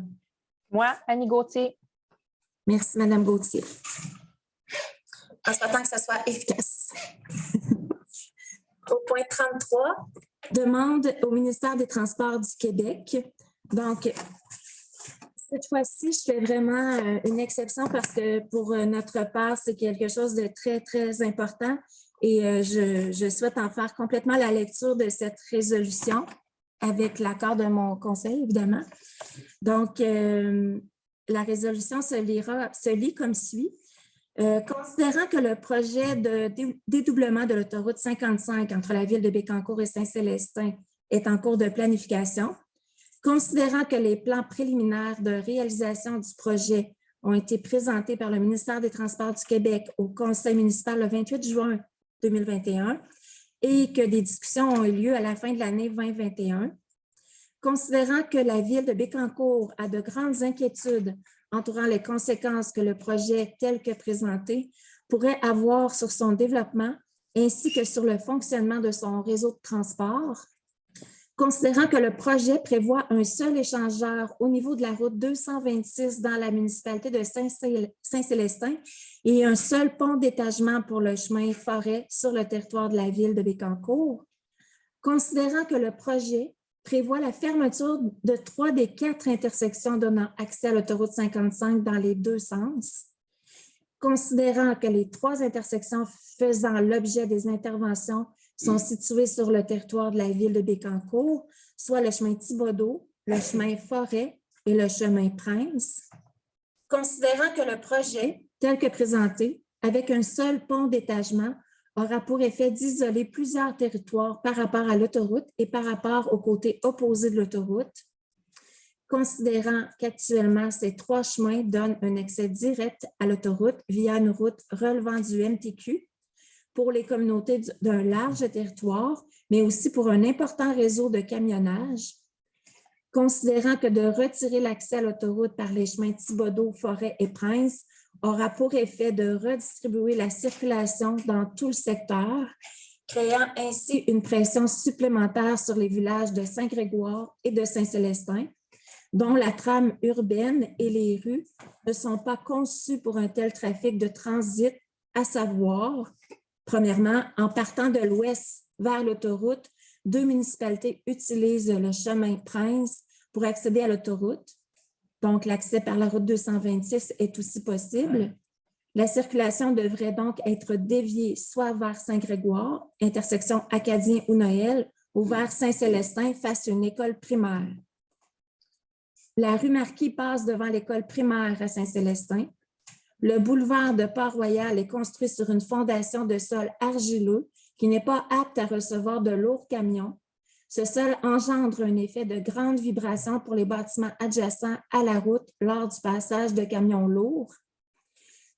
Moi, Annie Gauthier. Merci, Mme Gauthier. En souhaitant que ce soit efficace. Au point 33, demande au ministère des Transports du Québec. Donc, cette fois-ci, je fais vraiment une exception parce que pour notre part, c'est quelque chose de très, très important et je souhaite en faire complètement la lecture de cette résolution avec l'accord de mon conseil, évidemment. Donc, la résolution se lit comme suit. Considérant que le projet de dédoublement de l'autoroute 55 entre la ville de Bécancour et Saint-Célestin est en cours de planification, considérant que les plans préliminaires de réalisation du projet ont été présentés par le ministère des Transports du Québec au conseil municipal le 28 juin 2021 et que des discussions ont eu lieu à la fin de l'année 2021, considérant que la ville de Bécancour a de grandes inquiétudes entourant les conséquences que le projet tel que présenté pourrait avoir sur son développement ainsi que sur le fonctionnement de son réseau de transport, considérant que le projet prévoit un seul échangeur au niveau de la route 226 dans la municipalité de Saint-Célestin et un seul pont d'étagement pour le chemin forêt sur le territoire de la ville de Bécancour, considérant que le projet prévoit la fermeture de 3 des 4 intersections donnant accès à l'autoroute 55 dans les 2 sens, considérant que les 3 intersections faisant l'objet des interventions sont situées sur le territoire de la ville de Bécancour, soit le chemin Thibaudeau, le chemin Forêt et le chemin Prince, considérant que le projet, tel que présenté, avec un seul pont d'étagement, aura pour effet d'isoler plusieurs territoires par rapport à l'autoroute et par rapport au côté opposé de l'autoroute, considérant qu'actuellement, ces 3 chemins donnent un accès direct à l'autoroute via une route relevant du MTQ pour les communautés d'un large territoire, mais aussi pour un important réseau de camionnage, considérant que de retirer l'accès à l'autoroute par les chemins Thibaudeau, Forêt et Prince aura pour effet de redistribuer la circulation dans tout le secteur, créant ainsi une pression supplémentaire sur les villages de Saint-Grégoire et de Saint-Célestin, dont la trame urbaine et les rues ne sont pas conçues pour un tel trafic de transit, à savoir, premièrement, en partant de l'ouest vers l'autoroute, 2 municipalités utilisent le chemin Prince pour accéder à l'autoroute. Donc, l'accès par la route 226 est aussi possible. La circulation devrait donc être déviée soit vers Saint-Grégoire, intersection Acadien ou Noël, ou vers Saint-Célestin face à une école primaire. La rue Marquis passe devant l'école primaire à Saint-Célestin. Le boulevard de Port-Royal est construit sur une fondation de sol argileux qui n'est pas apte à recevoir de lourds camions. Ce sol engendre un effet de grande vibration pour les bâtiments adjacents à la route lors du passage de camions lourds.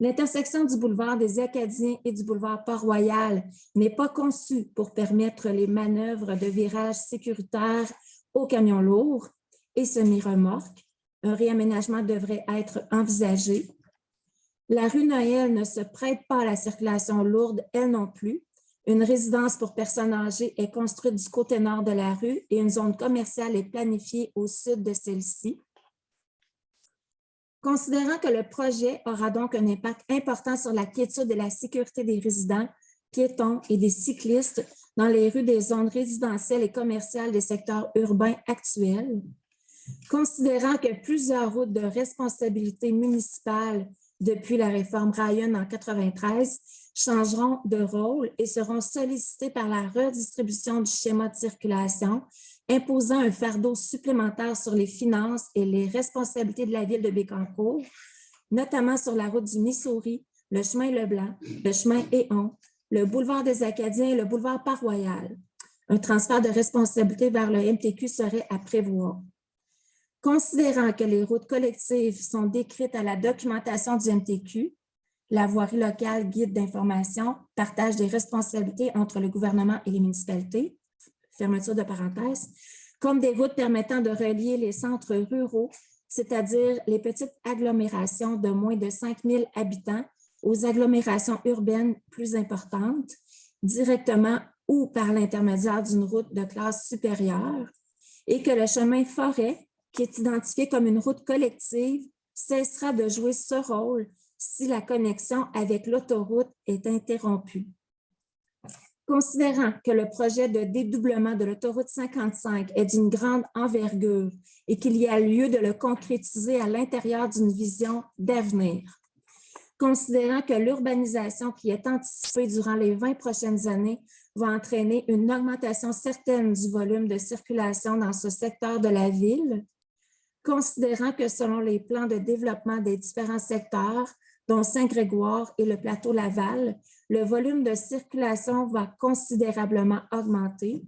L'intersection du boulevard des Acadiens et du boulevard Port-Royal n'est pas conçue pour permettre les manœuvres de virage sécuritaires aux camions lourds et semi-remorques. Un réaménagement devrait être envisagé. La rue Noël ne se prête pas à la circulation lourde, elle non plus, Une résidence pour personnes âgées est construite du côté nord de la rue et une zone commerciale est planifiée au sud de celle-ci. Considérant que le projet aura donc un impact important sur la quiétude et la sécurité des résidents, piétons et des cyclistes dans les rues des zones résidentielles et commerciales des secteurs urbains actuels, considérant que plusieurs routes de responsabilité municipale depuis la réforme Ryan en 1993 changeront de rôle et seront sollicitées par la redistribution du schéma de circulation, imposant un fardeau supplémentaire sur les finances et les responsabilités de la ville de Bécancour, notamment sur la route du Missouri, le chemin Leblanc, le chemin Éon, le boulevard des Acadiens et le boulevard Port-Royal. Un transfert de responsabilité vers le MTQ serait à prévoir. Considérant que les routes collectives sont décrites à la documentation du MTQ, la voirie locale, guide d'information, partage des responsabilités entre le gouvernement et les municipalités, fermeture de parenthèse, comme des routes permettant de relier les centres ruraux, c'est-à-dire les petites agglomérations de moins de 5 000 habitants aux agglomérations urbaines plus importantes, directement ou par l'intermédiaire d'une route de classe supérieure, et que le chemin forêt, qui est identifié comme une route collective, cessera de jouer ce rôle si la connexion avec l'autoroute est interrompue. Considérant que le projet de dédoublement de l'autoroute 55 est d'une grande envergure et qu'il y a lieu de le concrétiser à l'intérieur d'une vision d'avenir. Considérant que l'urbanisation qui est anticipée durant les 20 prochaines années va entraîner une augmentation certaine du volume de circulation dans ce secteur de la ville, considérant que selon les plans de développement des différents secteurs, dont Saint-Grégoire et le plateau Laval, le volume de circulation va considérablement augmenter.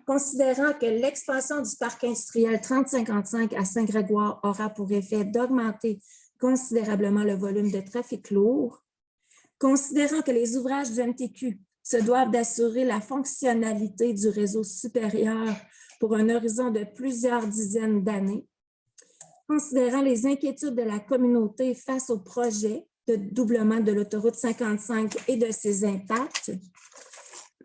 Considérant que l'expansion du parc industriel 3055 à Saint-Grégoire aura pour effet d'augmenter considérablement le volume de trafic lourd. Considérant que les ouvrages du MTQ se doivent d'assurer la fonctionnalité du réseau supérieur pour un horizon de plusieurs dizaines d'années. Considérant les inquiétudes de la communauté face au projet de doublement de l'autoroute 55 et de ses impacts,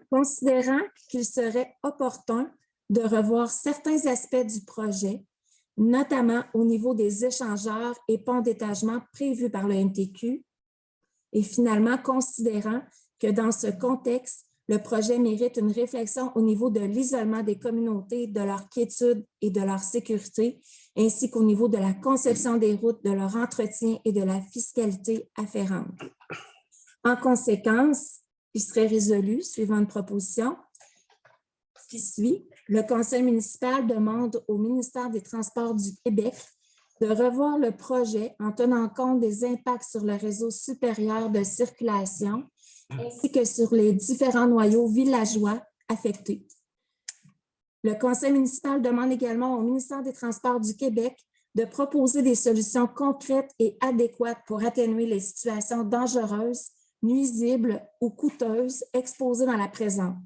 considérant qu'il serait opportun de revoir certains aspects du projet, notamment au niveau des échangeurs et ponts d'étagement prévus par le MTQ, et finalement considérant que dans ce contexte, le projet mérite une réflexion au niveau de l'isolement des communautés, de leur quiétude et de leur sécurité, ainsi qu'au niveau de la conception des routes, de leur entretien et de la fiscalité afférente. En conséquence, il serait résolu, suivant une proposition qui suit, le Conseil municipal demande au ministère des Transports du Québec de revoir le projet en tenant compte des impacts sur le réseau supérieur de circulation ainsi que sur les différents noyaux villageois affectés. Le Conseil municipal demande également au ministère des Transports du Québec de proposer des solutions concrètes et adéquates pour atténuer les situations dangereuses, nuisibles ou coûteuses exposées dans la présente.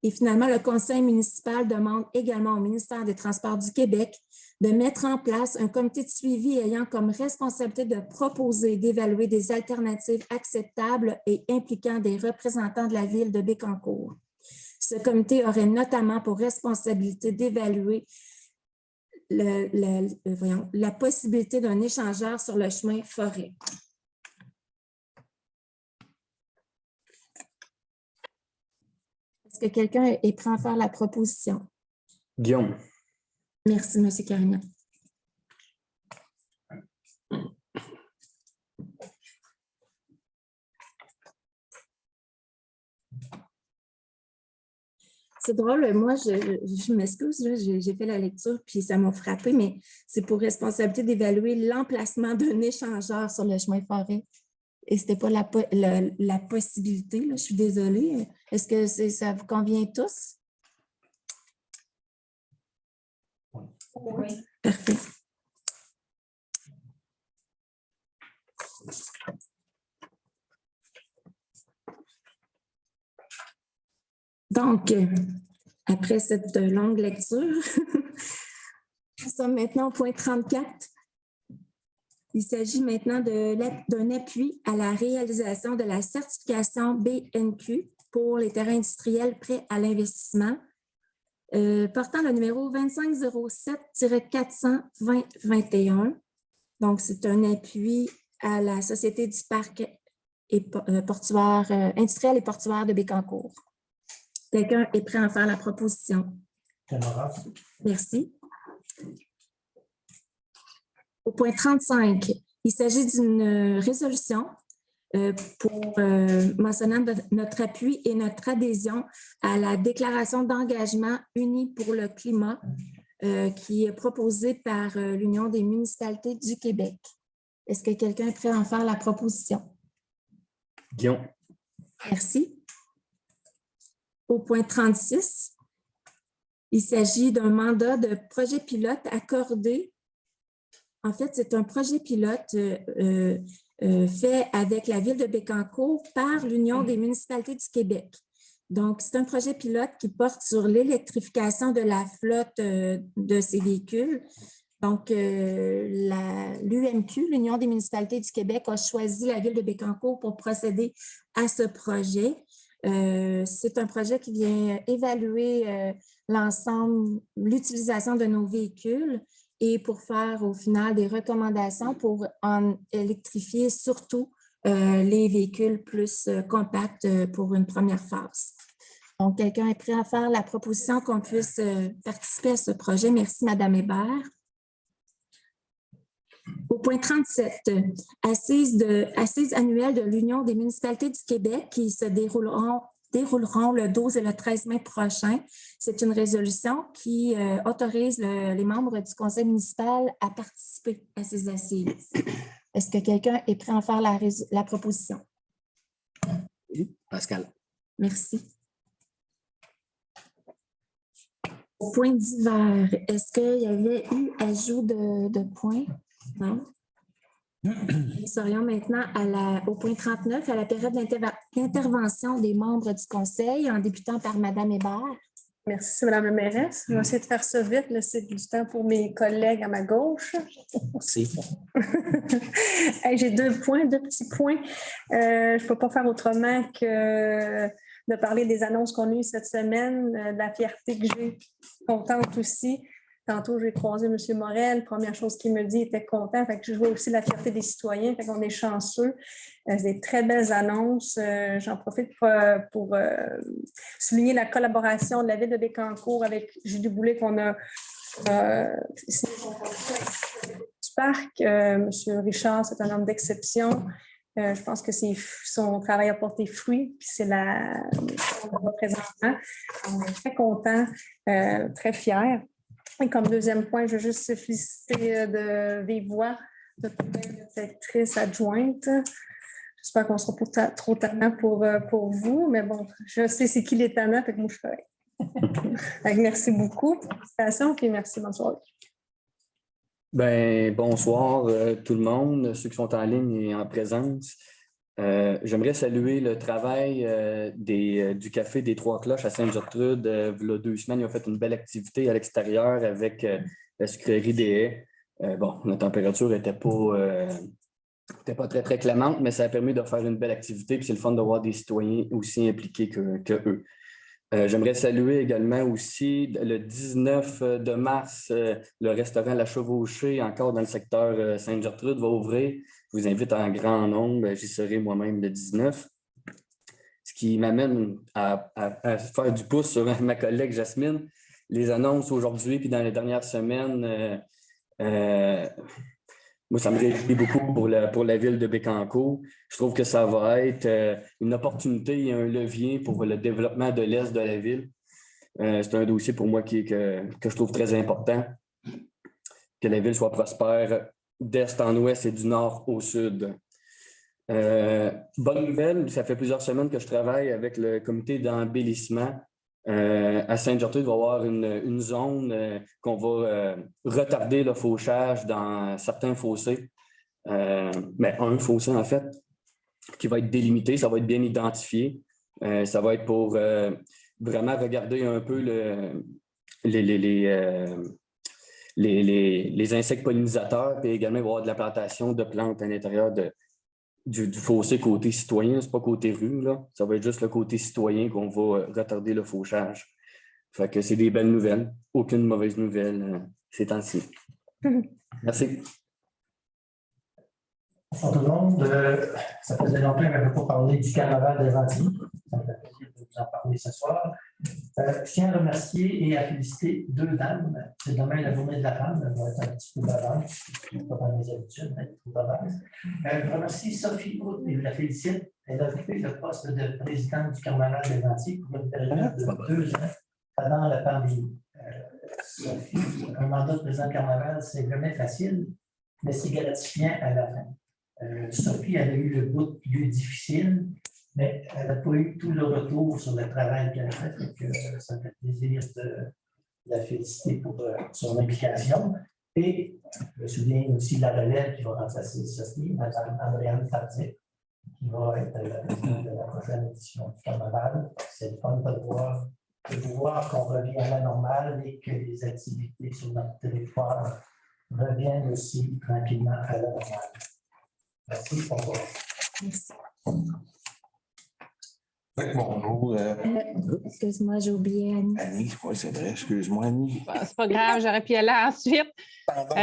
Et finalement, le Conseil municipal demande également au ministère des Transports du Québec de mettre en place un comité de suivi ayant comme responsabilité de proposer, d'évaluer des alternatives acceptables et impliquant des représentants de la ville de Bécancour. Ce comité aurait notamment pour responsabilité d'évaluer la possibilité d'un échangeur sur le chemin forêt. Est-ce que quelqu'un est prêt à faire la proposition? Guillaume. Merci, M. Carignan. C'est drôle, moi, je m'excuse, j'ai fait la lecture puis ça m'a frappé, mais c'est pour responsabilité d'évaluer l'emplacement d'un échangeur sur le chemin forêt. Et ce n'était pas la possibilité, là, je suis désolée. Est-ce que ça vous convient tous? Oui. Parfait. Donc, après cette longue lecture, nous sommes maintenant au point 34. Il s'agit maintenant d'un appui à la réalisation de la certification BNQ pour les terrains industriels prêts à l'investissement, portant le numéro 2507-400-2021. Donc, c'est un appui à la Société du parc portuaire, industriel et portuaire de Bécancour. Quelqu'un est prêt à en faire la proposition? Merci. Au point 35, il s'agit d'une résolution pour mentionner notre appui et notre adhésion à la déclaration d'engagement unie pour le climat qui est proposée par l'Union des municipalités du Québec. Est-ce que quelqu'un est prêt à en faire la proposition? Guillaume. Merci. Au point 36, il s'agit d'un mandat de projet pilote accordé. En fait, c'est un projet pilote fait avec la Ville de Bécancour par l'Union des municipalités du Québec. Donc, c'est un projet pilote qui porte sur l'électrification de la flotte de ces véhicules. Donc, l'UMQ, l'Union des municipalités du Québec, a choisi la Ville de Bécancour pour procéder à ce projet. C'est un projet qui vient évaluer l'ensemble, l'utilisation de nos véhicules et pour faire au final des recommandations pour en électrifier surtout les véhicules plus compacts pour une première phase. Donc, quelqu'un est prêt à faire la proposition qu'on puisse participer à ce projet. Merci, Mme Hébert. Au point 37, assises annuelles de l'Union des municipalités du Québec qui se dérouleront le 12 et le 13 mai prochain. C'est une résolution qui autorise les membres du conseil municipal à participer à ces assises. Est-ce que quelqu'un est prêt à en faire la proposition? Oui, Pascal. Merci. Au point divers, est-ce qu'il y avait eu ajout de points? Non. Nous serions maintenant au point 39, à la période d'intervention des membres du conseil, en débutant par Mme Hébert. Merci, Mme la mairesse. Je vais essayer de faire ça vite, laisser du temps pour mes collègues à ma gauche. Merci. Hey, j'ai deux petits points. Je ne peux pas faire autrement que de parler des annonces qu'on a eues cette semaine, de la fierté que j'ai, contente aussi. Tantôt, j'ai croisé M. Morel. Première chose qu'il me dit, il était content. Fait que je vois aussi la fierté des citoyens. Fait qu'on est chanceux. C'est des très belles annonces. J'en profite pour souligner la collaboration de la Ville de Bécancour avec Julie Boulay qu'on a signé son contrat du parc. M. Richard, c'est un homme d'exception. Je pense que son travail a porté fruit, puis c'est le représentant. On est très contents, très fiers. Et comme deuxième point, je veux juste féliciter de vive voix notre directrice adjointe. J'espère qu'on ne sera pas trop tannant pour vous, mais bon, je sais c'est qui les tannants, fait que moi je suis correcte. Merci beaucoup. Félicitations, puis merci, bonne soirée. Ben, bonsoir tout le monde, ceux qui sont en ligne et en présence. J'aimerais saluer le travail du Café des Trois Cloches à Sainte-Gertrude. Il y a 2 semaines, ils ont fait une belle activité à l'extérieur avec la sucrerie des haies. Bon, la température n'était pas très, très clémente, mais ça a permis de faire une belle activité. Puis c'est le fun de voir des citoyens aussi impliqués que eux. J'aimerais saluer également aussi le 19 de mars, le restaurant La Chevauchée, encore dans le secteur Sainte-Gertrude, va ouvrir. Je vous invite en grand nombre, j'y serai moi-même le 19. Ce qui m'amène à faire du pouce sur ma collègue Jasmine. Les annonces aujourd'hui puis dans les dernières semaines, moi, ça me réjouit beaucoup pour la ville de Bécancour. Je trouve que ça va être une opportunité et un levier pour le développement de l'Est de la ville. C'est un dossier pour moi que je trouve très important, que la ville soit prospère d'Est en Ouest et du Nord au Sud. Bonne nouvelle, ça fait plusieurs semaines que je travaille avec le comité d'embellissement. À Sainte-Gertrude, il va y avoir une zone qu'on va retarder le fauchage dans certains fossés. Mais un fossé, en fait, qui va être délimité, ça va être bien identifié. Ça va être pour vraiment regarder un peu les insectes pollinisateurs, puis également il va y avoir de la plantation de plantes à l'intérieur du fossé côté citoyen, c'est pas côté rue, là. Ça va être juste le côté citoyen qu'on va retarder le fauchage. Fait que c'est des belles nouvelles. Aucune mauvaise nouvelle ces temps-ci. Merci. Bonjour tout le monde. Ça faisait longtemps qu'on n'avait pas parlé du carnaval des Antilles. Ça me fait plaisir de vous en parler ce soir. Je tiens à remercier et à féliciter deux dames. C'est demain la journée de la femme. Elle va être un petit peu bavarde. Je ne suis pas dans mes habitudes, mais trop bavarde. Je remercie Sophie Route et je la félicite. Elle a occupé le poste de présidente du carnaval des Antilles pour une période de 2 ans pendant la pandémie. Sophie, un mandat de président de carnaval, c'est jamais facile, mais c'est gratifiant à la fin. Sophie, elle a eu le bout plus difficile, mais elle n'a pas eu tout le retour sur le travail qu'elle a fait. Donc, ça me fait plaisir de la féliciter pour son implication. Et je souligne aussi la relève qui va remplacer Sophie, Mme Andréane Tardif, qui va être la présidente de la prochaine édition du carnaval. C'est le fun de voir qu'on revient à la normale et que les activités sur notre territoire reviennent aussi tranquillement à la normale. Merci, au revoir. Merci. Oui, bonjour. Excuse-moi, j'ai oublié Annie. Annie, oui, c'est vrai, excuse-moi, Annie. C'est pas grave, j'aurais pu y aller ensuite. Pardon,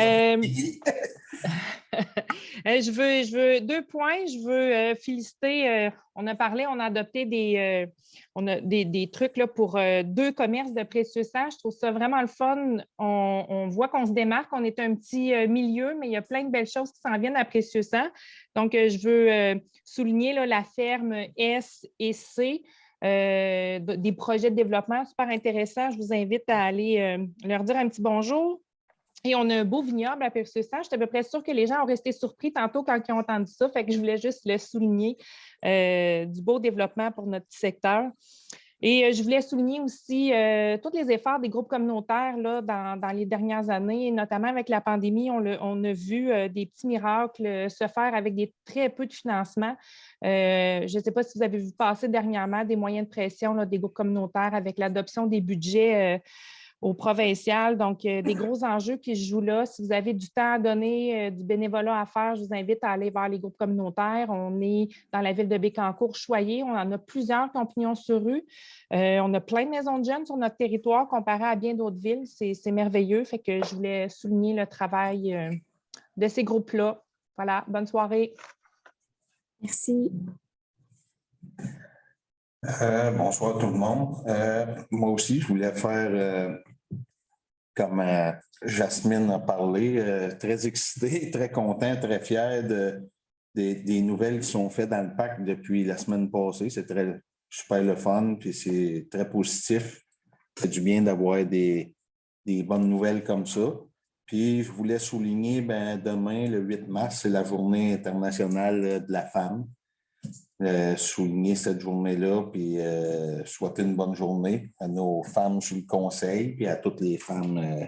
Je veux 2 points. Je veux féliciter. On a parlé, on a adopté des trucs là, pour 2 commerces de précieux sang. Je trouve ça vraiment le fun. On voit qu'on se démarque. On est un petit milieu, mais il y a plein de belles choses qui s'en viennent à précieux sang. Donc, je veux souligner là, la ferme S et C. Des projets de développement super intéressants. Je vous invite à aller leur dire un petit bonjour. Et on a un beau vignoble à Précieux-Sang. J'étais à peu près sûre que les gens ont resté surpris tantôt quand ils ont entendu ça. Fait que je voulais juste le souligner, du beau développement pour notre petit secteur. Et je voulais souligner aussi tous les efforts des groupes communautaires là, dans les dernières années, notamment avec la pandémie. On a vu des petits miracles se faire avec très peu de financement. Je ne sais pas si vous avez vu passer dernièrement des moyens de pression là, des groupes communautaires avec l'adoption des budgets au provincial. Donc, des gros enjeux qui se jouent là. Si vous avez du temps à donner, du bénévolat à faire, je vous invite à aller vers les groupes communautaires. On est dans la ville de Bécancour, Choyer. On en a plusieurs qui ont pignon sur rue. On a plein de maisons de jeunes sur notre territoire comparé à bien d'autres villes. C'est merveilleux. Fait que je voulais souligner le travail de ces groupes-là. Voilà. Bonne soirée. Merci. Bonsoir tout le monde. Moi aussi, je voulais faire, comme Jasmine a parlé, très excité, très content, très fier des nouvelles qui sont faites dans le parc depuis la semaine passée. C'est super le fun, puis c'est très positif. Ça fait du bien d'avoir des bonnes nouvelles comme ça. Puis je voulais souligner, demain, le 8 mars, c'est la Journée internationale de la femme. Souligner cette journée-là, puis souhaiter une bonne journée à nos femmes sur le conseil, puis à toutes les femmes.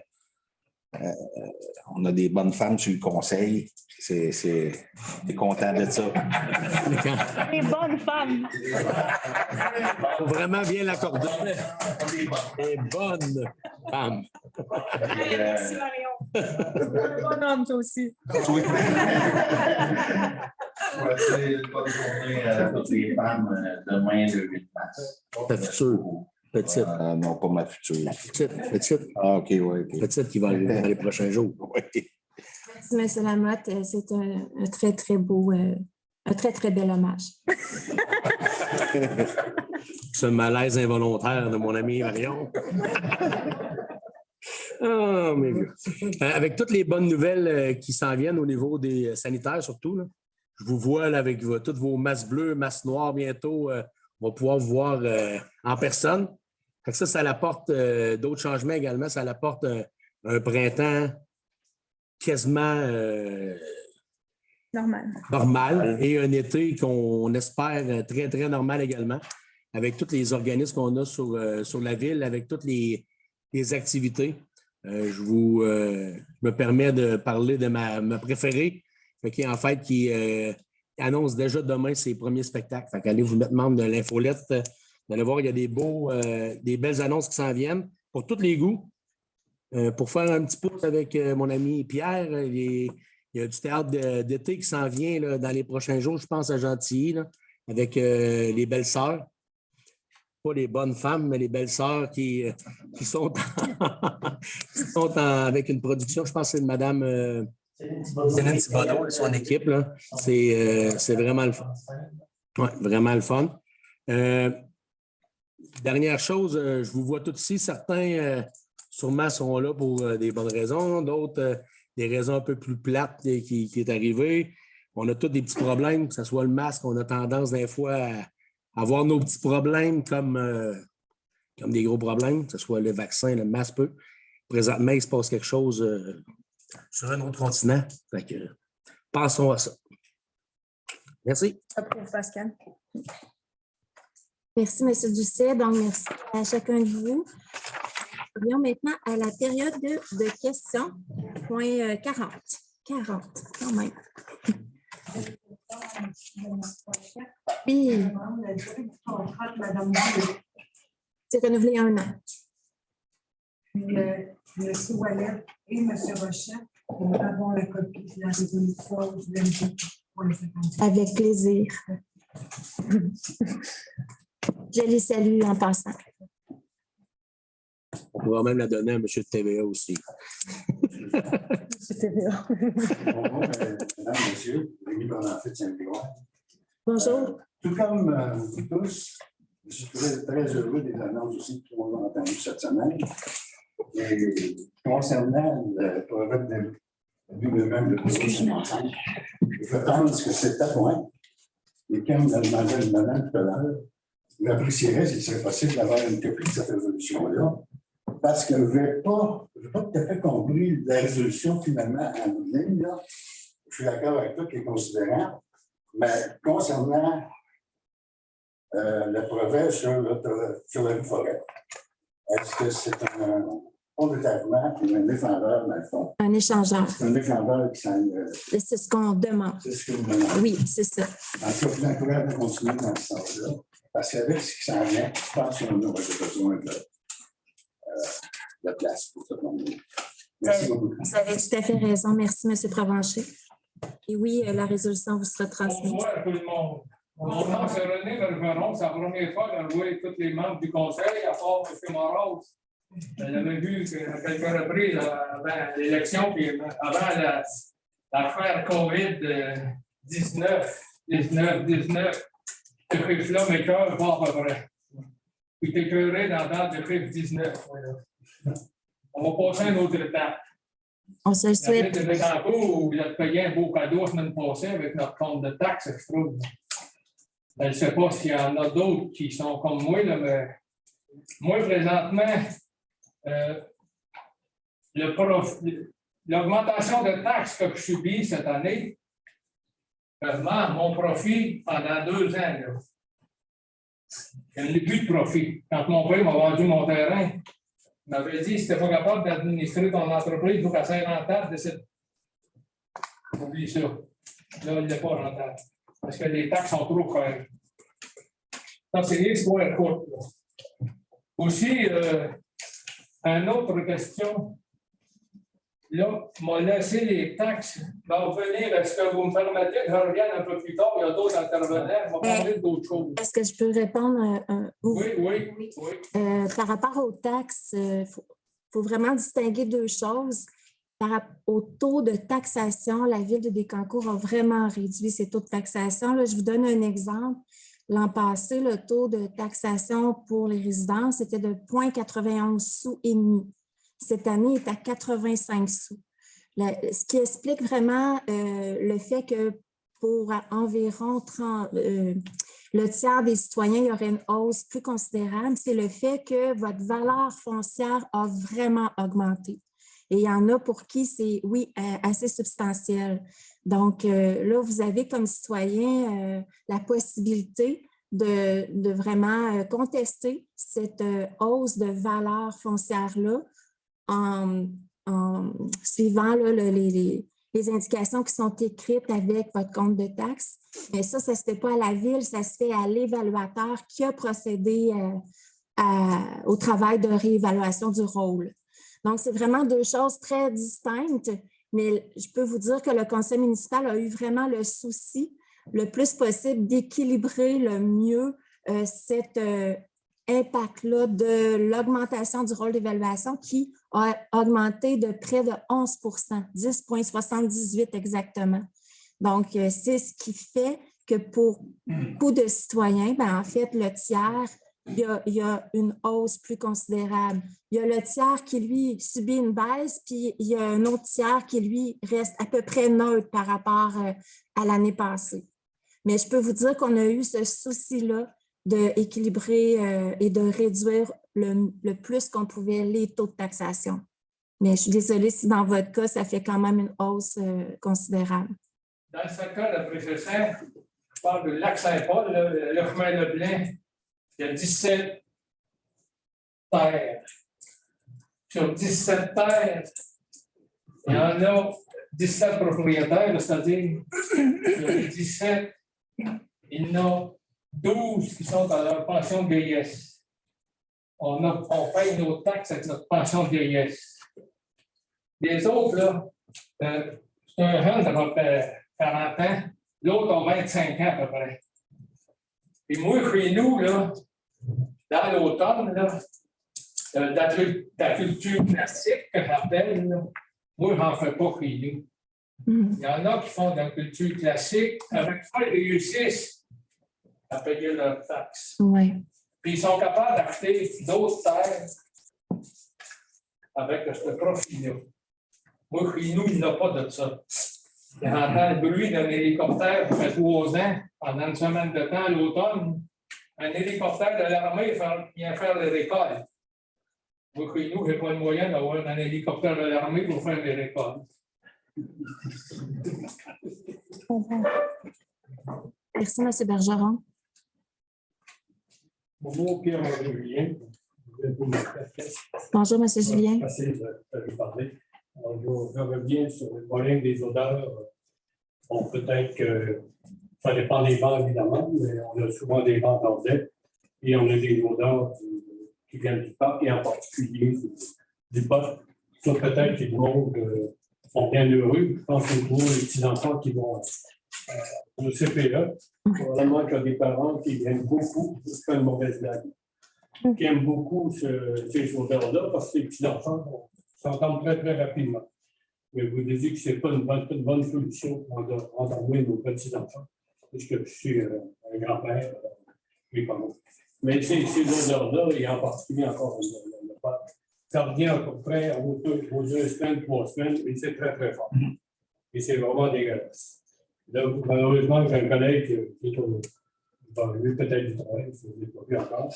On a des bonnes femmes sur le conseil. C'est content de ça. Les bonnes femmes. Il faut vraiment bien l'accorder. Les bonnes femmes. Merci, Marion. Un bon homme, toi aussi. Oui. Souhaiter une bonne journée à toutes les femmes demain, le 8 mars. Ta future. Petite. Non, pas ma future. Petite. Ah, OK, oui. OK. Petite qui va arriver dans les prochains jours. Oui. Merci, M. Lamotte. C'est un très, très beau, un très, très bel hommage. Ce malaise involontaire de mon ami Marion. Oh, mes vieux. Avec toutes les bonnes nouvelles qui s'en viennent au niveau des sanitaires, surtout, là, je vous vois là, avec toutes vos masques bleues, masques noires bientôt. On va pouvoir vous voir en personne. Fait que ça l'apporte d'autres changements également. Ça l'apporte un printemps quasiment normal et un été qu'on espère très, très normal également, avec tous les organismes qu'on a sur la ville, avec toutes les activités. Je me permets de parler de ma préférée, qui annonce déjà demain ses premiers spectacles. Fait qu'allez vous mettre membre de l'infolette. Vous allez voir, il y a des belles annonces qui s'en viennent pour tous les goûts. Pour faire un petit pouce avec mon ami Pierre, il Il y a du théâtre d'été qui s'en vient là, dans les prochains jours, je pense à Gentilly, là, avec les belles-sœurs. Pas les bonnes femmes, mais les belles-sœurs qui sont, avec une production, je pense que c'est de Mme Céline Thibodeau et son équipe. Là. C'est vraiment le fun. Ouais, vraiment le fun. Dernière chose, je vous vois tous ici. Certains sûrement sont là pour des bonnes raisons, d'autres des raisons un peu plus plates qui est arrivée. On a tous des petits problèmes, que ce soit le masque, on a tendance des fois à avoir nos petits problèmes comme des gros problèmes, que ce soit le vaccin, le masque peu. Présentement, il se passe quelque chose sur un autre continent. Fait que, pensons à ça. Merci. Approuve, Pascal. Merci, M. Doucet. Donc, merci à chacun de vous. Revenons maintenant à la période de questions. Point 40. 40, quand même. Oui. C'est renouvelé 1 an. Puis, M. Ouellet et M. Rochet, nous avons la copie de la résolution du MJ pour les 50. Avec plaisir. Je les salue en passant. On pourra même la donner à M. de TVA aussi. Bonjour, mesdames, messieurs, Rémi Bonenfait de Saint-Grégoire. Bonjour. Tout comme vous tous, je suis très heureux des annonces aussi que nous avons entendues cette semaine. Et concernant le projet de lui-même, le projet financier, je pense que c'est à point. Et comme l'a demandé le madame tout à l'heure, j'apprécierais s'il serait possible d'avoir une copie de cette résolution-là. Parce que je n'ai pas tout à fait compris la résolution finalement en ligne. Là. Je suis d'accord avec tous les considérants, mais concernant le projet sur la forêt, est-ce que c'est un détachement ou un défendeur dans le fond? Un échangeur. C'est un défendeur qui s'en. C'est ce qu'on demande. C'est ce que vous demandez. Oui, c'est ça. En tout cas, je vous encourage à continuer dans ce sens-là. Parce qu'avec ce qui s'en vient, je pense qu'on aurait besoin de place pour tout le monde. Merci beaucoup. Vous avez tout à fait raison. Merci, M. Provencher. Et oui, la résolution vous sera transmise. Bonjour à tout le monde. Mon nom, c'est René Bergeron. C'est la première fois que je vois tous les membres du conseil, à part M. Moreau. Je l'avais vu à quelques reprises avant l'élection, puis avant l'affaire COVID-19. Ce chiffre-là m'écoeure pas à peu près. Puis t'es écœuré dans la date de chiffre 19. On va passer à une autre étape. On se le souhaite. La ville de Bécancour, vous avez payé un beau cadeau la semaine passée avec notre compte de taxes, je trouve. Je ne sais pas s'il y en a d'autres qui sont comme moi, là, mais moi, présentement, l'augmentation de taxes que je subis cette année, vraiment, mon profit pendant 2 ans. Là. Je n'ai plus de profit. Quand mon père m'a vendu mon terrain, il m'avait dit si tu n'es pas capable d'administrer ton entreprise, il faut qu'elle soit rentable. Oublie ça. Là, il n'est pas rentable. Parce que les taxes sont trop chères. Ça, c'est l'histoire courte. Aussi, une autre question. Là, m'a laissé les taxes. Va revenir, est-ce que vous me permettez que je revienne un peu plus tard? Il y a d'autres intervenants. On va parler d'autres choses. Est-ce que je peux répondre? Oui. Par rapport aux taxes, il faut vraiment distinguer 2 choses. Par rapport au taux de taxation, la ville de Bécancour a vraiment réduit ses taux de taxation. Là, je vous donne un exemple. L'an passé, le taux de taxation pour les résidences était de 0,91 sous et demi. Cette année, il est à 85 sous. Ce qui explique vraiment le fait que pour environ le tiers des citoyens, il y aurait une hausse plus considérable, c'est le fait que votre valeur foncière a vraiment augmenté. Et il y en a pour qui c'est, oui, assez substantiel. Donc, là, vous avez comme citoyen la possibilité de vraiment contester cette hausse de valeur foncière-là en suivant là, les indications qui sont écrites avec votre compte de taxes. Mais ça ne se fait pas à la ville, ça se fait à l'évaluateur qui a procédé au travail de réévaluation du rôle. Donc, c'est vraiment 2 choses très distinctes mais je peux vous dire que le conseil municipal a eu vraiment le souci le plus possible d'équilibrer le mieux cet impact-là de l'augmentation du rôle d'évaluation qui a augmenté de près de 11 10,78 exactement. Donc, c'est ce qui fait que pour beaucoup de citoyens, en fait, le tiers, il y a une hausse plus considérable. Il y a le tiers qui, lui, subit une baisse, puis il y a un autre tiers qui, lui, reste à peu près neutre par rapport à l'année passée. Mais je peux vous dire qu'on a eu ce souci-là d'équilibrer et de réduire le plus qu'on pouvait les taux de taxation. Mais je suis désolée si dans votre cas, ça fait quand même une hausse considérable. Dans le secteur de précédent, je parle de Lac-Saint-Paul, le chemin Leblanc, il y a 17 terres. Sur 17 terres, il y en a 17 propriétaires, c'est-à-dire sur les 17, il y en a 12 qui sont dans leur pension de vieillesse. On paye nos taxes avec notre pension de vieillesse. Les autres, là, c'est un jeune de votre 40 ans, l'autre a 25 ans à peu près. Et moi, chez nous, là, dans l'automne, la culture classique que j'appelle, moi, je n'en fais pas chez nous. Il y en a qui font de la culture classique, avec ça, ils réussissent à payer leurs taxes. Oui. Puis ils sont capables d'acheter d'autres terres avec ce profit-là. Moi, chez nous, il n'y a pas de ça. J'entends le bruit d'un hélicoptère qui fait 3 ans, pendant une semaine de temps à l'automne. Un hélicoptère de l'armée vient faire les récoltes. Moi, chez nous, je n'ai pas le moyen d'avoir un hélicoptère de l'armée pour faire les récoltes. Merci, M. Bergeron. Bonjour, Pierre-André Julien. Bonjour, M. Julien. Merci de parler. Je reviens sur le problème des odeurs. Bon, peut-être que ça dépend des vents, évidemment, mais on a souvent des vents d'ordette et on a des odeurs qui viennent du parc et en particulier du parc. Ça, peut-être que les monde sont bien heureux. Je pense que pour les petits-enfants qui vont au CPE, probablement qu'il y a des parents qui aiment beaucoup, je fais une mauvaise blague, qui aiment beaucoup ces odeurs-là parce que les petits-enfants s'entendent très, très rapidement. Mais vous dites que ce n'est pas une bonne solution pour endormir nos petits-enfants, puisque je suis un grand-père, mes parents. Mais ces odeurs-là, et en particulier encore ça revient à peu près aux 2 semaines, 3 semaines, et c'est très, très fort. Et c'est vraiment dégueulasse. Donc, malheureusement, j'ai un collègue qui est lui, peut-être du travail, je ne l'ai pas vu encore.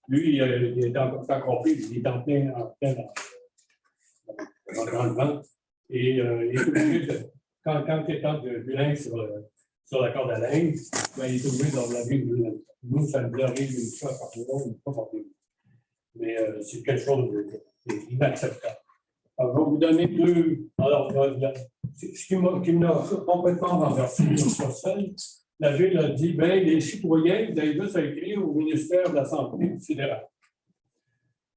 Lui, il est encore pris, il est en plein dans le vent. Et il est obligé de, quand il est temps du linge sur la corde à linge, ben, il est obligé d'en laver une linge. Nous, ça nous arrive une fois par mois, une fois par mois. Mais c'est quelque chose d'inacceptable. Alors, je vais vous donner 2. Alors, ce qui m'a complètement renversé sur ça, la Ville a dit bien, les citoyens, vous avez juste à écrire au ministère de la Santé fédéral.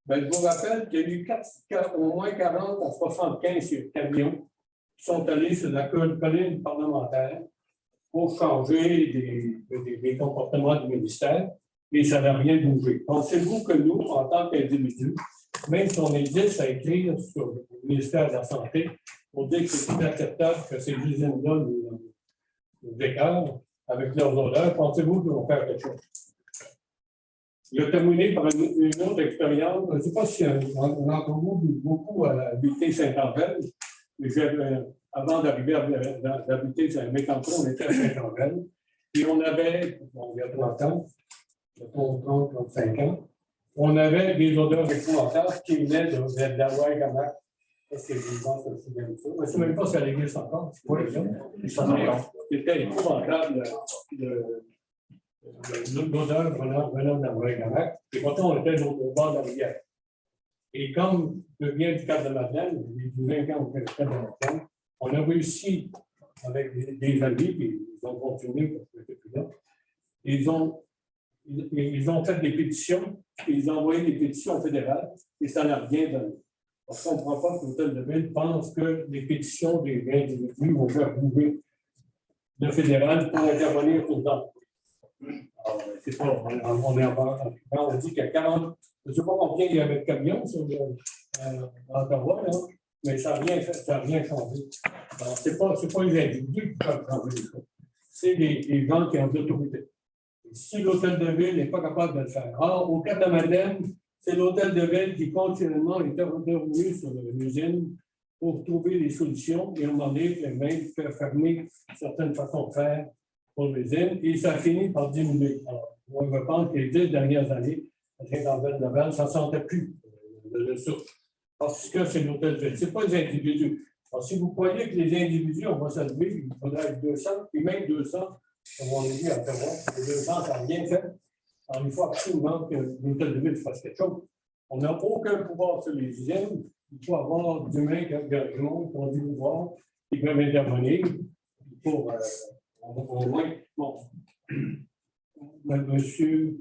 Ben, je vous rappelle qu'il y a eu au moins 40 à 75 camions qui sont allés sur la colline parlementaire pour changer des comportements du ministère et ça n'a rien bougé. Pensez-vous que nous, en tant qu'individus, même si on est 10 à écrire sur le ministère de la Santé pour dire que c'est inacceptable que ces usines-là nous écœurent avec leurs odeurs, pensez-vous qu'ils vont faire quelque chose? Il a terminé par une autre expérience. Je ne sais pas si on a entendu beaucoup à l'habiter Saint-André, mais avant d'arriver à l'habiter Saint-Mécanton, on était à Saint-André. Et on avait, il y a 30 ans, 35 ans, on avait des odeurs épouvantables qui venaient de la Ouaigamac. Est-ce que les gens se souviennent de ça? Je ne sais même pas si elle existe encore. C'était épouvantable. L'odeur venant de la Ouaigamac. Et pourtant, on était au bord de la rivière. Et comme je viens du Cap de Madeleine, j'ai 20 ans au Cap de Madeleine, on a réussi avec des amis, puis ils ont continué parce que j'étais plus là. Ils ont fait des pétitions, ils ont envoyé des pétitions fédérales, et ça n'a rien donné. On ne comprend pas que l'Hôtel de Ville pense que les pétitions des individus vont faire bouger le fédéral pour intervenir aux entreprises. C'est pas, on est on dit qu'il y a 40, je ne sais pas combien il y avait de camions sur Ottawa, là, mais ça n'a rien changé. Ce n'est pas les individus qui peuvent changer les choses, c'est les gens qui ont de l'autorité. Si l'Hôtel de Ville n'est pas capable de le faire. Or, au cas de Madeleine, c'est l'Hôtel de Ville qui continuellement est revenu sur l'usine pour trouver des solutions et à un moment donné, même faire fermer certaines façons de faire pour l'usine et ça finit par diminuer. Alors, moi, je pense que les 10 dernières années, ça ne sentait plus le souffle. Parce que c'est l'Hôtel de Ville. Ce n'est pas les individus. Alors, si vous croyez que les individus, on va s'allumer, il faudrait être 200, puis même 200, comme on l'a dit à Ottawa, les 200, ça n'a rien fait. Alors, il faut absolument que l'Hôtel de Ville fasse quelque chose. On n'a aucun pouvoir sur les usines. Il faut avoir d'humains qui ont du pouvoir, qui peuvent intervenir pour au moins. Bon. M.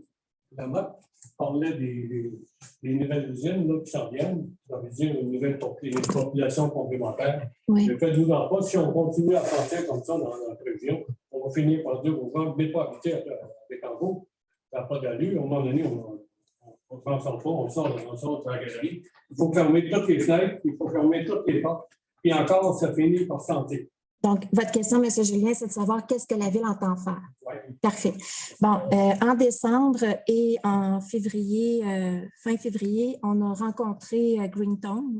Lamotte parlait des nouvelles usines là, qui s'en viennent. Ça veut dire une nouvelle population complémentaire. Oui. Je ne fais 12 ans pas. Si on continue à penser comme ça dans notre région, on va finir par dire aux gens, ne venez pas habiter avec un groupe. Ça n'a pas d'allure. À un moment donné, on ne s'en sort pas, on sort de la galerie. Il faut fermer toutes les fenêtres, il faut fermer toutes les portes. Puis encore, ça finit par sentir. Donc, votre question, M. Julien, c'est de savoir qu'est-ce que la Ville entend faire. Oui. Parfait. Bon, en décembre et en février, fin février, on a rencontré Greentown.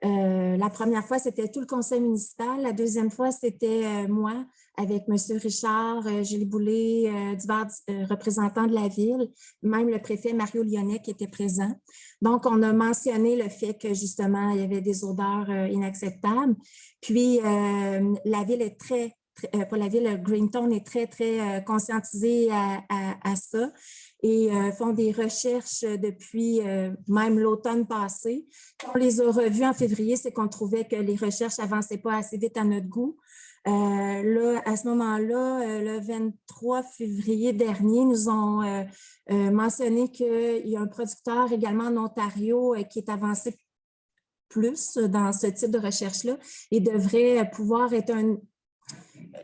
La première fois, c'était tout le conseil municipal. La deuxième fois, c'était moi avec M. Richard, Julie Boulay, divers représentants de la Ville, même le préfet Mario Lyonnais qui était présent. Donc, on a mentionné le fait que, justement, il y avait des odeurs inacceptables. Puis, la Ville est pas la Ville, Greentown est très, très conscientisée à ça et font des recherches depuis même l'automne passé. On les a revues en février, c'est qu'on trouvait que les recherches n'avançaient pas assez vite à notre goût. Là, à ce moment-là, le 23 février dernier, nous ont mentionné qu'il y a un producteur également en Ontario qui est avancé plus dans ce type de recherche-là et devrait pouvoir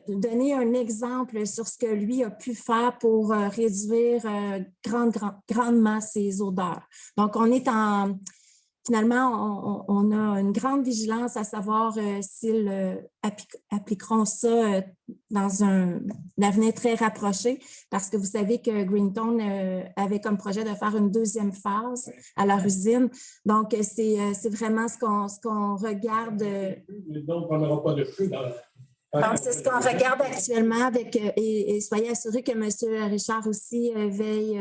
donner un exemple sur ce que lui a pu faire pour réduire grandement ses odeurs. Donc, finalement, on a une grande vigilance à savoir s'ils appliqueront ça dans un avenir très rapproché, parce que vous savez que Greentown avait comme projet de faire une deuxième phase à leur usine. Donc, c'est vraiment ce qu'on regarde. Donc, on n'aura pas de flux dans Donc, c'est ce qu'on regarde actuellement et soyez assurés que M. Richard aussi veille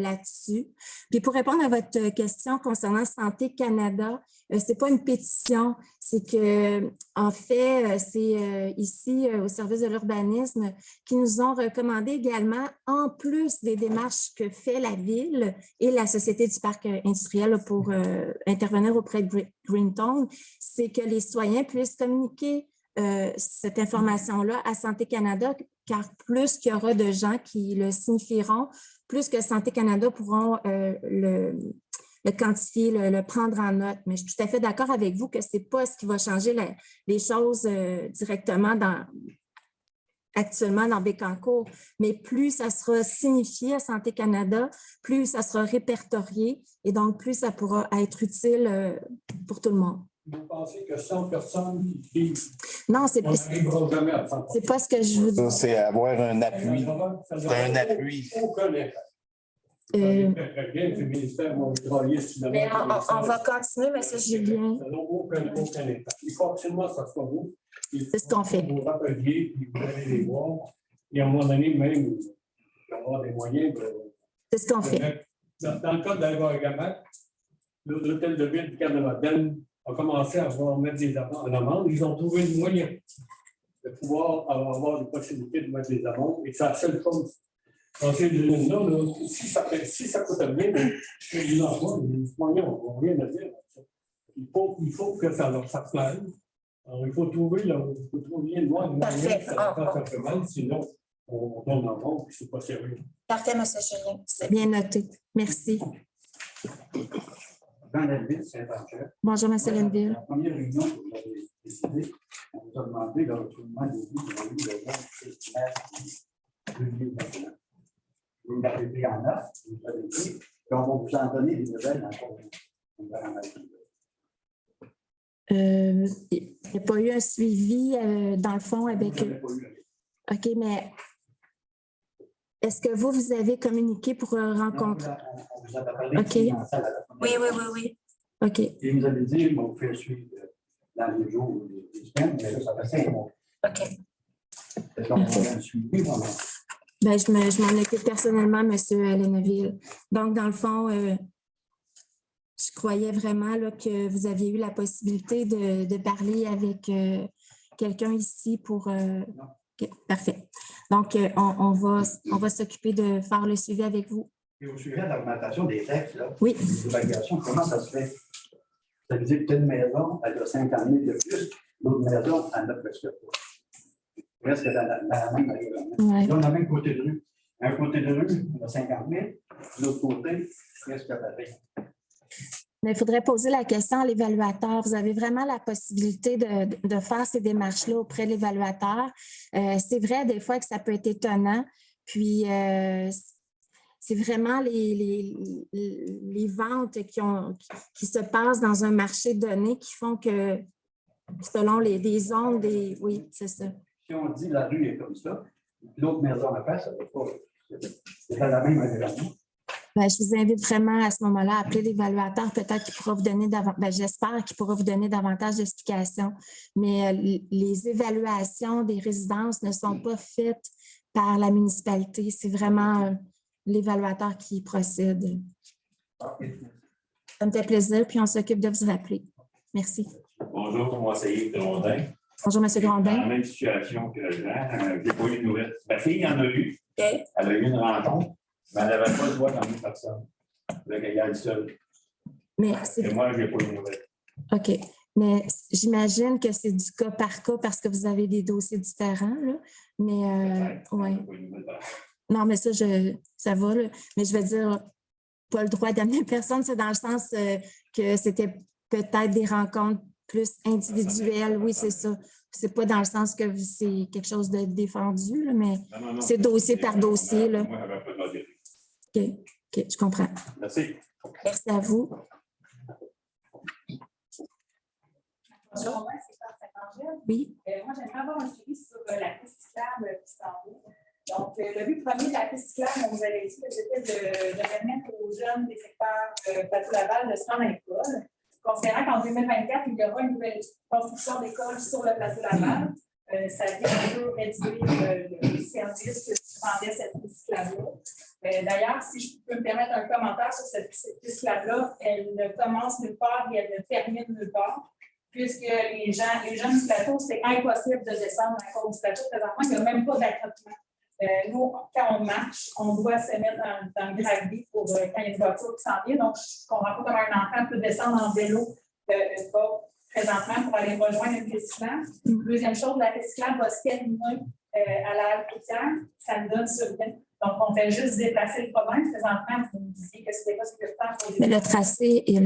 là-dessus. Puis pour répondre à votre question concernant Santé Canada, c'est pas une pétition, c'est que en fait, c'est ici au service de l'urbanisme qui nous ont recommandé également, en plus des démarches que fait la Ville et la Société du parc industriel pour intervenir auprès de Greentown, c'est que les citoyens puissent communiquer cette information-là à Santé Canada, car plus qu'il y aura de gens qui le signifieront, plus que Santé Canada pourront le quantifier, le prendre en note. Mais je suis tout à fait d'accord avec vous que ce n'est pas ce qui va changer les choses directement actuellement dans Bécancour, mais plus ça sera signifié à Santé Canada, plus ça sera répertorié et donc plus ça pourra être utile pour tout le monde. Vous pensez que 100 personnes qui vivent, non, c'est on n'arrivera jamais à 100%. C'est pas ce que je vous dis. C'est avoir un appui. C'est un appui. Aucun impact. Le ministère, moi, je travaillais sur la Mais on va continuer, M. Julien. Ça n'a aucun impact. Il faut absolument que ça soit vous. C'est ce qu'on fait. Vous rappeliez, puis vous allez les voir. Et à un moment donné, même, il va y avoir des moyens de. C'est ce qu'on fait. Dans le cas d'Alva-Gamac, l'Hôtel de Ville du Canada a commencé à vouloir mettre des amendes en amende. Ils ont trouvé le moyen de pouvoir avoir des possibilités de mettre des amendes. Et c'est la seule chose. Dans ces usines-là, si ça coûte bien, les moyens n'ont rien à dire. Il faut que ça leur fasse mal. Alors, il faut trouver le moyen que ça leur fasse un peu mal, sinon on tourne en rond et ce n'est pas sérieux. Parfait, M. Julien. C'est bien noté. Merci. Dans la ville de Saint-Angèle. Bonjour, M. Lenville. La première réunion que vous avez décidée, on vous a demandé le retournement des vies de la 2021. Vous l'avez pris en note, vous l'avez dit, et on va vous en donner des nouvelles encore. Il n'y a pas eu un suivi, dans le fond, avec... OK, mais est-ce que vous avez communiqué pour rencontrer? On vous a parlé OK. Oui. OK. Et vous avez dit, on vous fait suivre dans les jours ou les semaines, mais là, ça fait 5 mois. OK. Est-ce qu'on va le suivre ou non? Ben, je m'en occupe personnellement, M. Leneville. Donc, dans le fond, je croyais vraiment là, que vous aviez eu la possibilité de parler avec quelqu'un ici pour... OK, parfait. Donc, on va s'occuper de faire le suivi avec vous. Et au sujet de l'augmentation des textes, là, Oui. des évaluations, comment ça se fait? Ça veut dire que telle maison, elle a 50 000 de plus, l'autre maison, elle n'a presque pas. Presque dans la même règlement. Ouais. Là, on a même côté de rue. Un côté de rue, on a 50 000, l'autre côté, presque pareil. Mais il faudrait poser la question à l'évaluateur. Vous avez vraiment la possibilité de faire ces démarches-là auprès de l'évaluateur. C'est vrai, des fois, que ça peut être étonnant. Puis, c'est vraiment les ventes qui se passent dans un marché donné qui font que, selon des zones, oui, c'est ça. Si on dit la rue est comme ça, l'autre maison à faire, ça ne va pas. C'est dans la même environnement. Ben, je vous invite vraiment à ce moment-là à appeler l'évaluateur. Peut-être qu'il pourra vous donner davantage, j'espère qu'il pourra vous donner davantage d'explications. Mais les évaluations des résidences ne sont pas faites par la municipalité. C'est vraiment l'évaluateur qui procède. Ça me fait plaisir, puis on s'occupe de vous rappeler. Merci. Bonjour, moi c'est Yves Grondin. Bonjour, M. Grondin. Dans la même situation que Jean, je n'ai pas eu de nouvelles. Ma fille en a eu. Okay. Elle a eu une rencontre, mais elle n'avait pas le droit d'emmener personne. Elle qu'elle y aille seule. Et moi, je n'ai pas eu de nouvelles. OK. Mais j'imagine que c'est du cas par cas parce que vous avez des dossiers différents. Là. Mais oui. Non, mais ça va. Là. Mais je veux dire, pas le droit d'amener personne, c'est dans le sens que c'était peut-être des rencontres plus individuelles. Oui, c'est ça. C'est pas dans le sens que c'est quelque chose de défendu, là, mais c'est dossier par dossier. Là. Moi, je n'avais pas de droit. OK, je comprends. Merci. Merci à vous. Bonjour, moi, c'est Saint-Angèle. Oui. Moi, j'aimerais avoir un suivi sur la piste cyclable qui s'en va. Donc, le but premier de la piste cyclable, on vous avait dit que c'était de permettre aux jeunes des secteurs Plateau-Laval de se rendre à l'école. Considérant qu'en 2024, il y aura une nouvelle construction d'école sur le Plateau-Laval, ça vient un peu réduire le service que rendait cette piste cyclable-là. D'ailleurs, si je peux me permettre un commentaire sur cette piste cyclable-là, elle ne commence nulle part et elle ne termine nulle part. Puisque les jeunes du plateau, c'est impossible de descendre à cause du plateau. Présentement, il n'y a même pas d'accrochement. Nous, quand on marche, on doit se mettre dans le gravier pour quand il y a une voiture qui s'en vient. Donc, je ne comprends pas comment un enfant peut descendre en vélo présentement pour aller rejoindre une piste cyclable. Deuxième chose, la piste cyclable va se terminer à la halte routière. Ça nous donne sur rien. Donc, on fait juste déplacer le problème. Présentement, vous me disiez que ce n'était pas sécuritaire pour mais le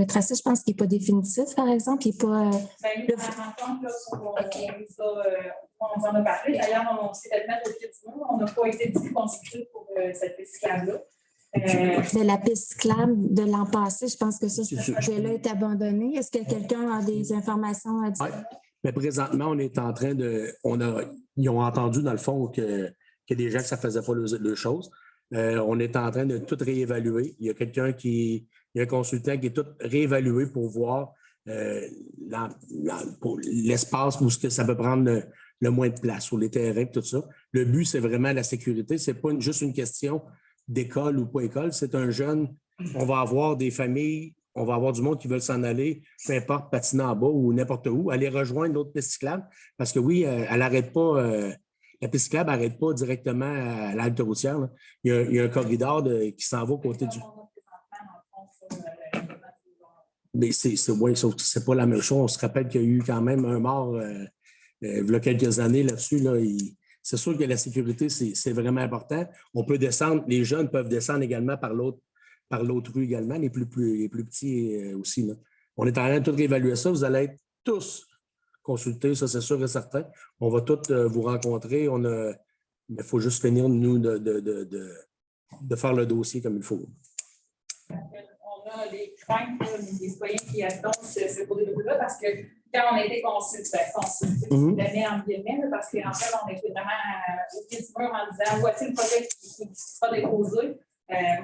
tracé, je pense qu'il n'est pas définitif, par exemple. Il n'est pas. Nous, à la rencontre, on en a parlé. D'ailleurs, on s'est fait mettre au pied du mur. On n'a pas été du tout consulté pour cette piste cyclable-là. Mais la piste cyclable de l'an passé, je pense que ce projet-là est abandonné. Est-ce que quelqu'un a des informations à dire? Oui. Mais présentement, on est en train de. Ils ont entendu, dans le fond, qu'il y a des gens que ça ne faisait pas le chose. On est en train de tout réévaluer. Il y a un consultant qui est tout réévalué pour voir pour l'espace où ça peut prendre le moins de place, sur les terrains, tout ça. Le but, c'est vraiment la sécurité. Ce n'est pas juste une question d'école ou pas école. C'est un jeune. On va avoir des familles, on va avoir du monde qui veulent s'en aller, peu importe, patiner en bas ou n'importe où, aller rejoindre l'autre piste cyclable. Parce que oui, elle n'arrête pas. La piste cyclable n'arrête pas directement à l'halte routière. Là. Il y a un corridor qui s'en va côté du. Mais sauf que c'est pas la même chose. On se rappelle qu'il y a eu quand même un mort il y a quelques années là-dessus. Là, c'est sûr que la sécurité, c'est vraiment important. On peut descendre, les jeunes peuvent descendre également par l'autre par l'autre rue également, les plus petits aussi. Là. On est en train de tout réévaluer ça. Vous allez être tous consultés, ça c'est sûr et certain. On va tous vous rencontrer. Il faut juste finir, nous, de faire le dossier comme il faut. On a des craintes, des citoyens qui attendent ce cours-là parce que quand on a été consulté, donné en guillemets, parce qu'en fait, on était vraiment au pied du mur en disant voici le projet qui sera déposé.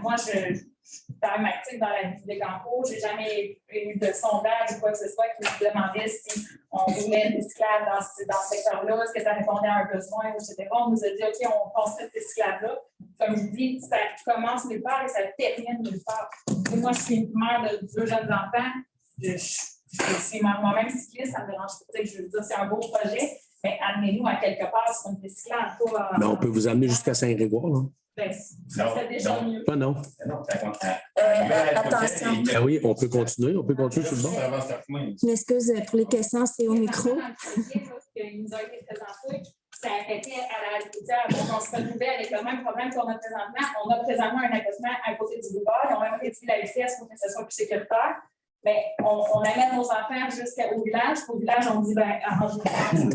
Moi, je suis quand même active dans la vie des Bécancour. Je n'ai jamais eu de sondage ou quoi que ce soit qui me demandait si on voulait une piste cyclable dans ce secteur-là, est-ce que ça répondait à un besoin, etc. On nous a dit OK, on construit cette piste cyclable-là. Comme je dis, ça commence nulle part et ça termine nulle part. Et moi, je suis mère de 2 jeunes enfants. Je suis moi-même cycliste, ça me dérange pas. Je veux dire, c'est un beau projet, mais amenez-nous à quelque part sur une piste cyclable. Mais on peut vous amener jusqu'à Saint-Grégoire. Ça serait déjà mieux. Pas non. Attention. Ah oui, on peut continuer tout le monde. Je m'excuse pour les questions, c'est au micro. Il nous a été présenté, ça affectait à la routière. Donc, on se retrouvait avec le même problème qu'on a présentement. On a présentement un accotement à côté du boulevard. Ils ont même réduit la vitesse pour que ce soit plus sécuritaire. Mais on amène nos enfants jusqu'au village. Au village, on dit, arrangez-vous.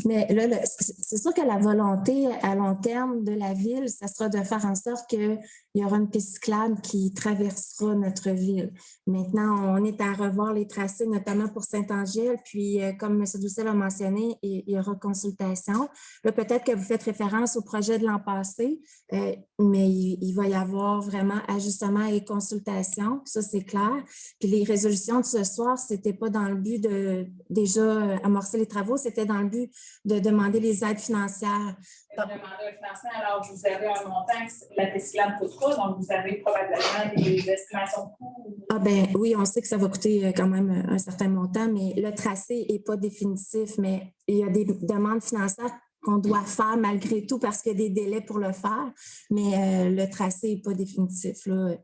Mais là, c'est sûr que la volonté à long terme de la ville, ça sera de faire en sorte qu'il y aura une piste cyclable qui traversera notre ville. Maintenant, on est à revoir les tracés, notamment pour Saint-Angèle. Puis, comme M. Doucet l'a mentionné, il y aura consultation. Là, peut-être que vous faites référence au projet de l'an passé, mais il va y avoir vraiment ajustement et consultation. Ça, c'est clair. Puis, les résolutions de ce soir, ce n'était pas dans le but de déjà amorcer les travaux, c'était dans le but de demander les aides financières. Demander un financement, alors vous avez un montant que la piste cyclable coûtera, donc vous avez probablement des estimations de coûts. Ah ben oui, on sait que ça va coûter quand même un certain montant, mais le tracé n'est pas définitif, mais il y a des demandes financières qu'on doit faire malgré tout parce qu'il y a des délais pour le faire, mais le tracé n'est pas définitif. Là.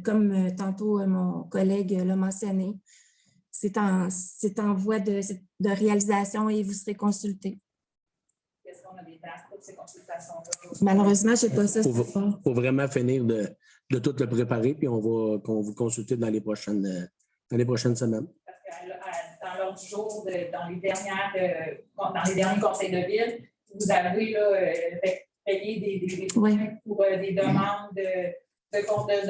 Comme tantôt mon collègue l'a mentionné, c'est en voie de réalisation et vous serez consulté. Est-ce qu'on a des dates pour ces consultations-là? Malheureusement, je n'ai pas ça. Pour vraiment finir de tout le préparer, puis on va vous consulter dans les prochaines semaines. Parce que dans l'ordre du jour, dans les derniers conseils de ville, vous avez là, payé des points pour des demandes de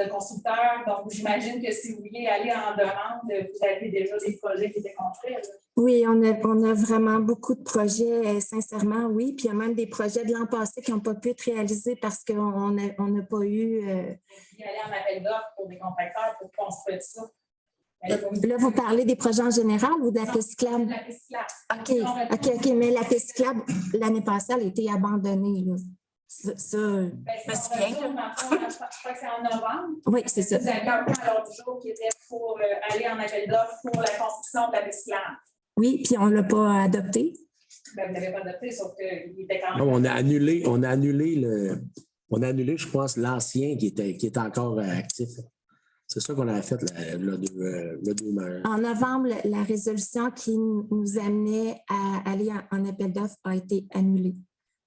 constructeurs. Donc, j'imagine que si vous vouliez aller en demande, vous avez déjà des projets qui étaient construits. Oui, on a vraiment beaucoup de projets, sincèrement, oui. Puis il y a même des projets de l'an passé qui n'ont pas pu être réalisés parce qu'on n'a pas eu... Vous aller en appel d'offres pour des contracteurs pour construire ça. Là, vous parlez des projets en général ou de la piste cyclable? De la piste cyclable. OK. Mais la piste cyclable, l'année passée, elle a été abandonnée, là. Je crois que c'est en novembre. Oui, c'est ça. Vous avez un plan à l'ordre du jour qui était pour aller en appel d'offres pour la construction de la piste cyclable. Oui, puis on ne l'a pas adopté. Vous ne l'avez pas adopté, sauf qu'il était quand même. Non, on a annulé, je pense, l'ancien qui était encore actif. C'est ça qu'on avait fait le 2 mai. En novembre, la résolution qui nous amenait à aller en appel d'offres a été annulée.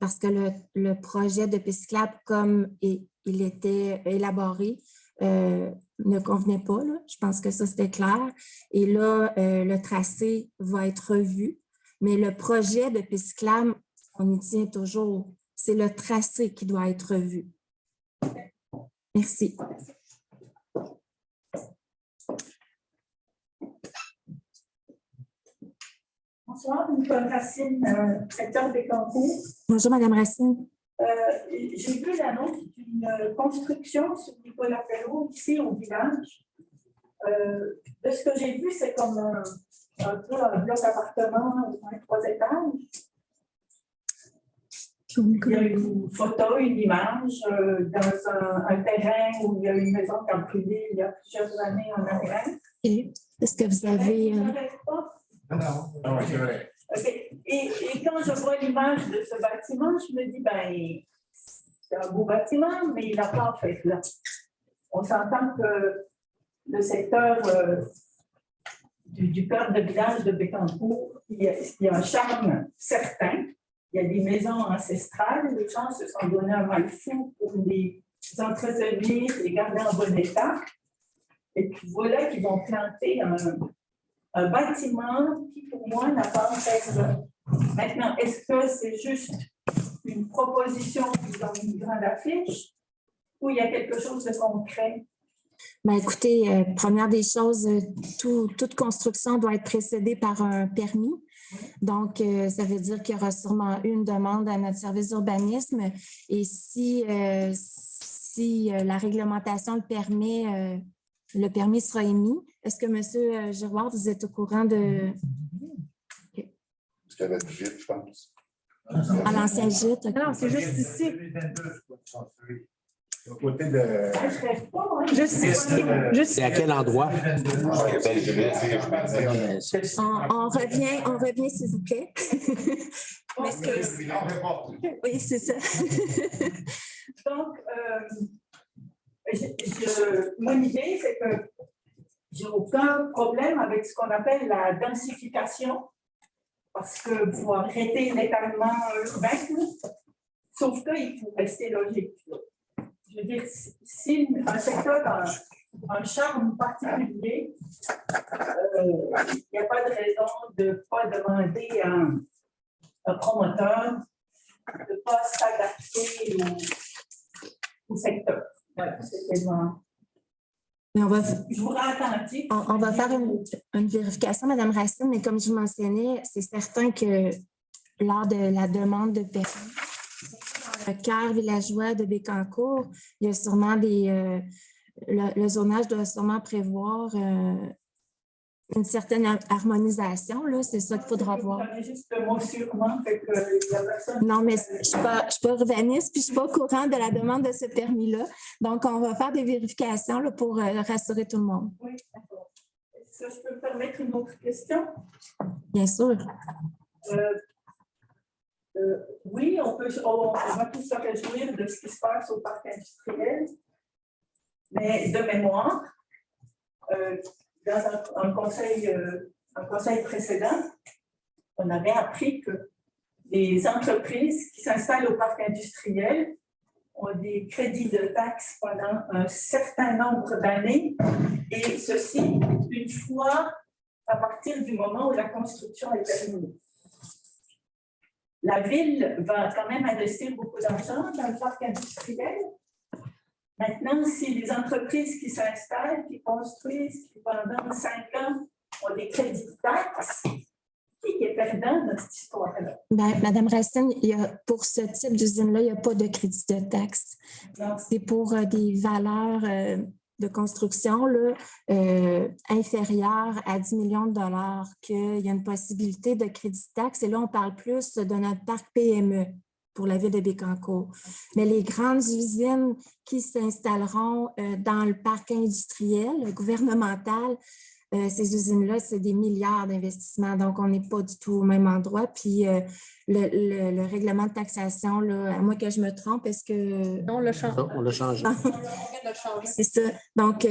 Parce que le projet de piste cyclable, comme il était élaboré, ne convenait pas. Là. Je pense que ça, c'était clair. Et là, le tracé va être revu. Mais le projet de piste cyclable, on y tient toujours. C'est le tracé qui doit être revu. Merci. Bonsoir, Nicole Racine, secteur Bécancour. Bonjour, Mme Racine. J'ai vu l'annonce d'une construction sur Nicolas Perrault, ici au village. De ce que j'ai vu, c'est comme un bloc appartement au moins 3 étages. Il y a une photo, une image dans un terrain où il y a une maison qui a brûlé il y a plusieurs années en arrière. Est-ce que vous avez... Non, c'est vrai. Okay. Et quand je vois l'image de ce bâtiment, je me dis, c'est un beau bâtiment, mais il n'a pas en fait là. On s'entend que le secteur du cœur de village de Bécancour, il y a un charme certain. Il y a des maisons ancestrales. Les gens se sont donné un mal fou pour les entretenir et garder en bon état. Et puis voilà qu'ils vont planter un bâtiment qui, pour moi, n'a pas personne. Maintenant, est-ce que c'est juste une proposition qu'ils ont mis dans l'affiche ou il y a quelque chose de concret? Ben, écoutez, première des choses, toute construction doit être précédée par un permis. Donc, ça veut dire qu'il y aura sûrement une demande à notre service d'urbanisme. Et si la réglementation le permet, le permis sera émis. Est-ce que M. Giroir, vous êtes au courant de… Okay. Parce qu'il y avait du gîte, je pense. À l'ancien gîte? Okay. Non, c'est juste ici. Au côté de… Juste ici. C'est à quel endroit? On revient, s'il vous plaît. Oui, c'est ça. Donc, mon idée, c'est que j'ai aucun problème avec ce qu'on appelle la densification, parce que vous arrêtez l'étalement urbain, sauf qu'il faut rester logique. Je veux dire, si un secteur a un charme particulier, il n'y a pas de raison de ne pas demander à un promoteur de ne pas s'adapter au secteur. Voilà, c'était moi. Je vous rends attentif. On va faire une vérification, Mme Racine, mais comme je vous mentionnais, c'est certain que lors de la demande de permis, dans le cœur villageois de Bécancour, il y a sûrement le zonage doit sûrement prévoir une certaine harmonisation, c'est ça qu'il faudra voir. Juste le mot sûrement, fait que il y a personne. Non, mais je ne suis pas urbaniste, puis je ne suis pas au courant de la demande de ce permis-là. Donc, on va faire des vérifications là, pour rassurer tout le monde. Oui, d'accord. Est-ce que je peux me permettre une autre question? Bien sûr. Oui, on va tous se réjouir de ce qui se passe au parc industriel, mais de mémoire, dans un conseil précédent, on avait appris que les entreprises qui s'installent au parc industriel ont des crédits de taxes pendant un certain nombre d'années, et ceci une fois à partir du moment où la construction est terminée. La ville va quand même investir beaucoup d'argent dans le parc industriel. Maintenant, si les entreprises qui s'installent, qui construisent, qui pendant 5 ans ont des crédits de taxes, qui est perdant dans cette histoire-là? Madame Racine, pour ce type d'usine-là, il n'y a pas de crédit de taxes. C'est pour des valeurs de construction là, inférieures à 10 millions de dollars qu'il y a une possibilité de crédit de taxes. Et là, on parle plus de notre parc PME pour la ville de Bécancour. Mais les grandes usines qui s'installeront dans le parc industriel, gouvernemental, ces usines-là, c'est des milliards d'investissements. Donc, on n'est pas du tout au même endroit. Puis, le règlement de taxation, là, à moins que je me trompe, est-ce que… Non, on l'a changé. On l'a changé. C'est ça. Donc,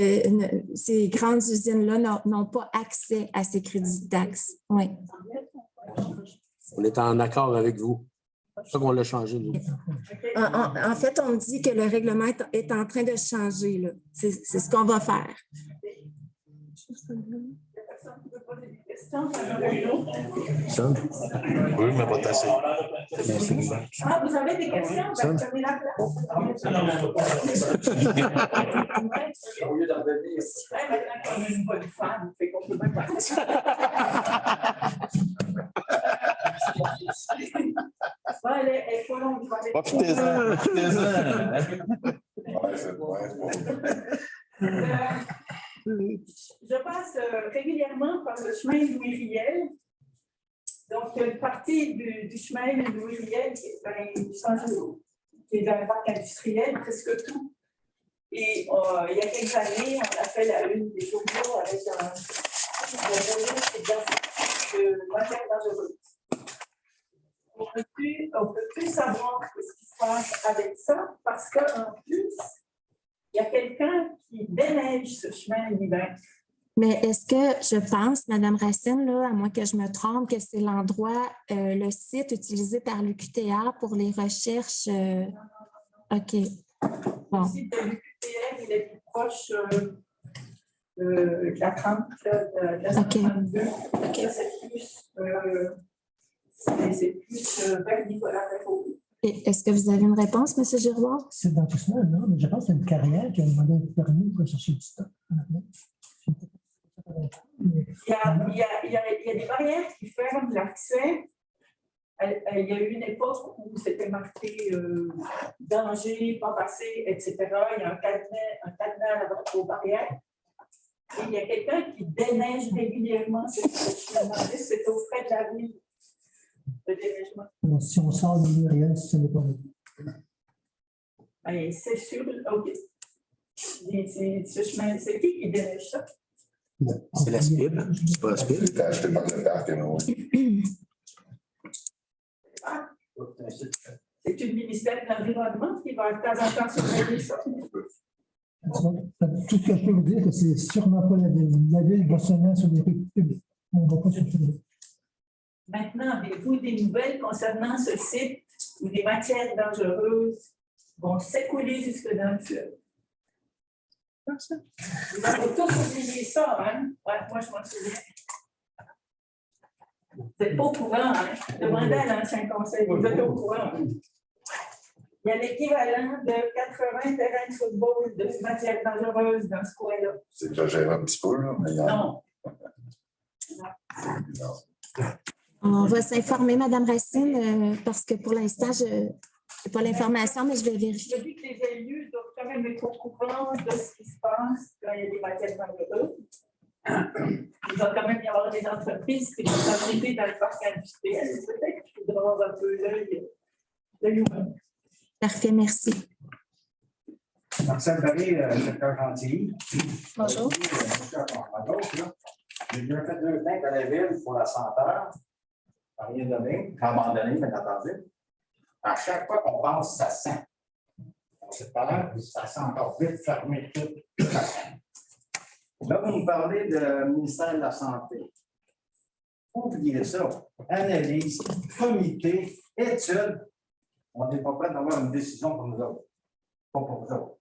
ces grandes usines-là n'ont pas accès à ces crédits de taxes. Oui. On est en accord avec vous. C'est pour ça qu'on l'a changé, nous. En fait, on me dit que le règlement est en train de changer. Là. C'est ce qu'on va faire. Oui, mais pas assez. Ah, vous avez des questions? Prenez la place. Au lieu d'en revenir. Maintenant qu'on a une bonne femme, fait qu'on peut même partir. Profitez-en. Je passe régulièrement par le chemin Louis Riel. Donc, une partie du chemin Louis Riel qui est dans le parc industriel, presque tout. Et il y a quelques années, on a fait la une des journaux avec un de matière dangereuse. On ne peut plus savoir ce qui se passe avec ça parce qu'en plus, il y a quelqu'un qui déneige ce chemin l'hiver. Mais est-ce que je pense, Mme Racine, là, à moins que je me trompe, que c'est l'endroit, le site utilisé par l'UQTR pour les recherches? OK. Bon. Le site de l'UQTR, il est plus proche de la 30, de la 52. Ça, c'est plus vers Nicolas-Perrault. Est-ce que vous avez une réponse, M. Giroir? C'est dans tout ça, non, mais je pense qu'il y a une carrière qui a demandé un permis pour chercher du stock. Il y a des barrières qui ferment l'accès. Il y a eu une époque où c'était marqué danger, pas passer, etc. Il y a un cadenas aux barrières. Et il y a quelqu'un qui déneige régulièrement. C'est aux frais de la ville, le déneigement. Donc, si on sort de l'URL, ce n'est pas vrai. C'est sûr, OK. Ce chemin, c'est qui déneige ça? C'est la SPIB. C'est pas la SPIB. C'est acheté par le parc, non? C'est le ministère de l'Environnement qui va de temps en temps surveiller ça. Tout ce que je peux vous dire, c'est que c'est sûrement pas la ville. La ville va seulement sur les rues publiques. On ne va pas sur les rues. Maintenant, avez-vous des nouvelles concernant ce site où des matières dangereuses vont s'écouler jusque dans le fleuve? Vous avez tous oublié ça, hein? Ouais, moi, je m'en souviens. Vous n'êtes pas au courant, hein? Demandez à l'ancien conseil, vous êtes au courant. Il y a l'équivalent de 80 terrains de football de matières dangereuses dans ce coin-là. C'est exagéré un petit peu, là. Mais non. On va s'informer, Mme Racine, parce que pour l'instant, je n'ai pas l'information, mais je vais vérifier. Je dis que les élus doivent quand même être au courant de ce qui se passe quand il y a des matières dangereuses. Il va quand même y avoir des entreprises qui vont s'abriter dans le parc industriel. Peut-être qu'il faudra avoir un peu l'œil humain. Parfait, merci. Marcel Barré, secteur Gentilly. Bonjour. J'ai bien fait 2 plaintes à la ville pour la senteur. Rien donné, abandonné, bien entendu. À chaque fois qu'on pense, ça sent. On sait pas, ça sent encore vite fermé tout. Ça sent. Là, vous nous parlez du ministère de la Santé. Oubliez ça. Analyse, comité, études. On n'est pas prêt d'avoir une décision pour nous autres. Pas pour vous autres.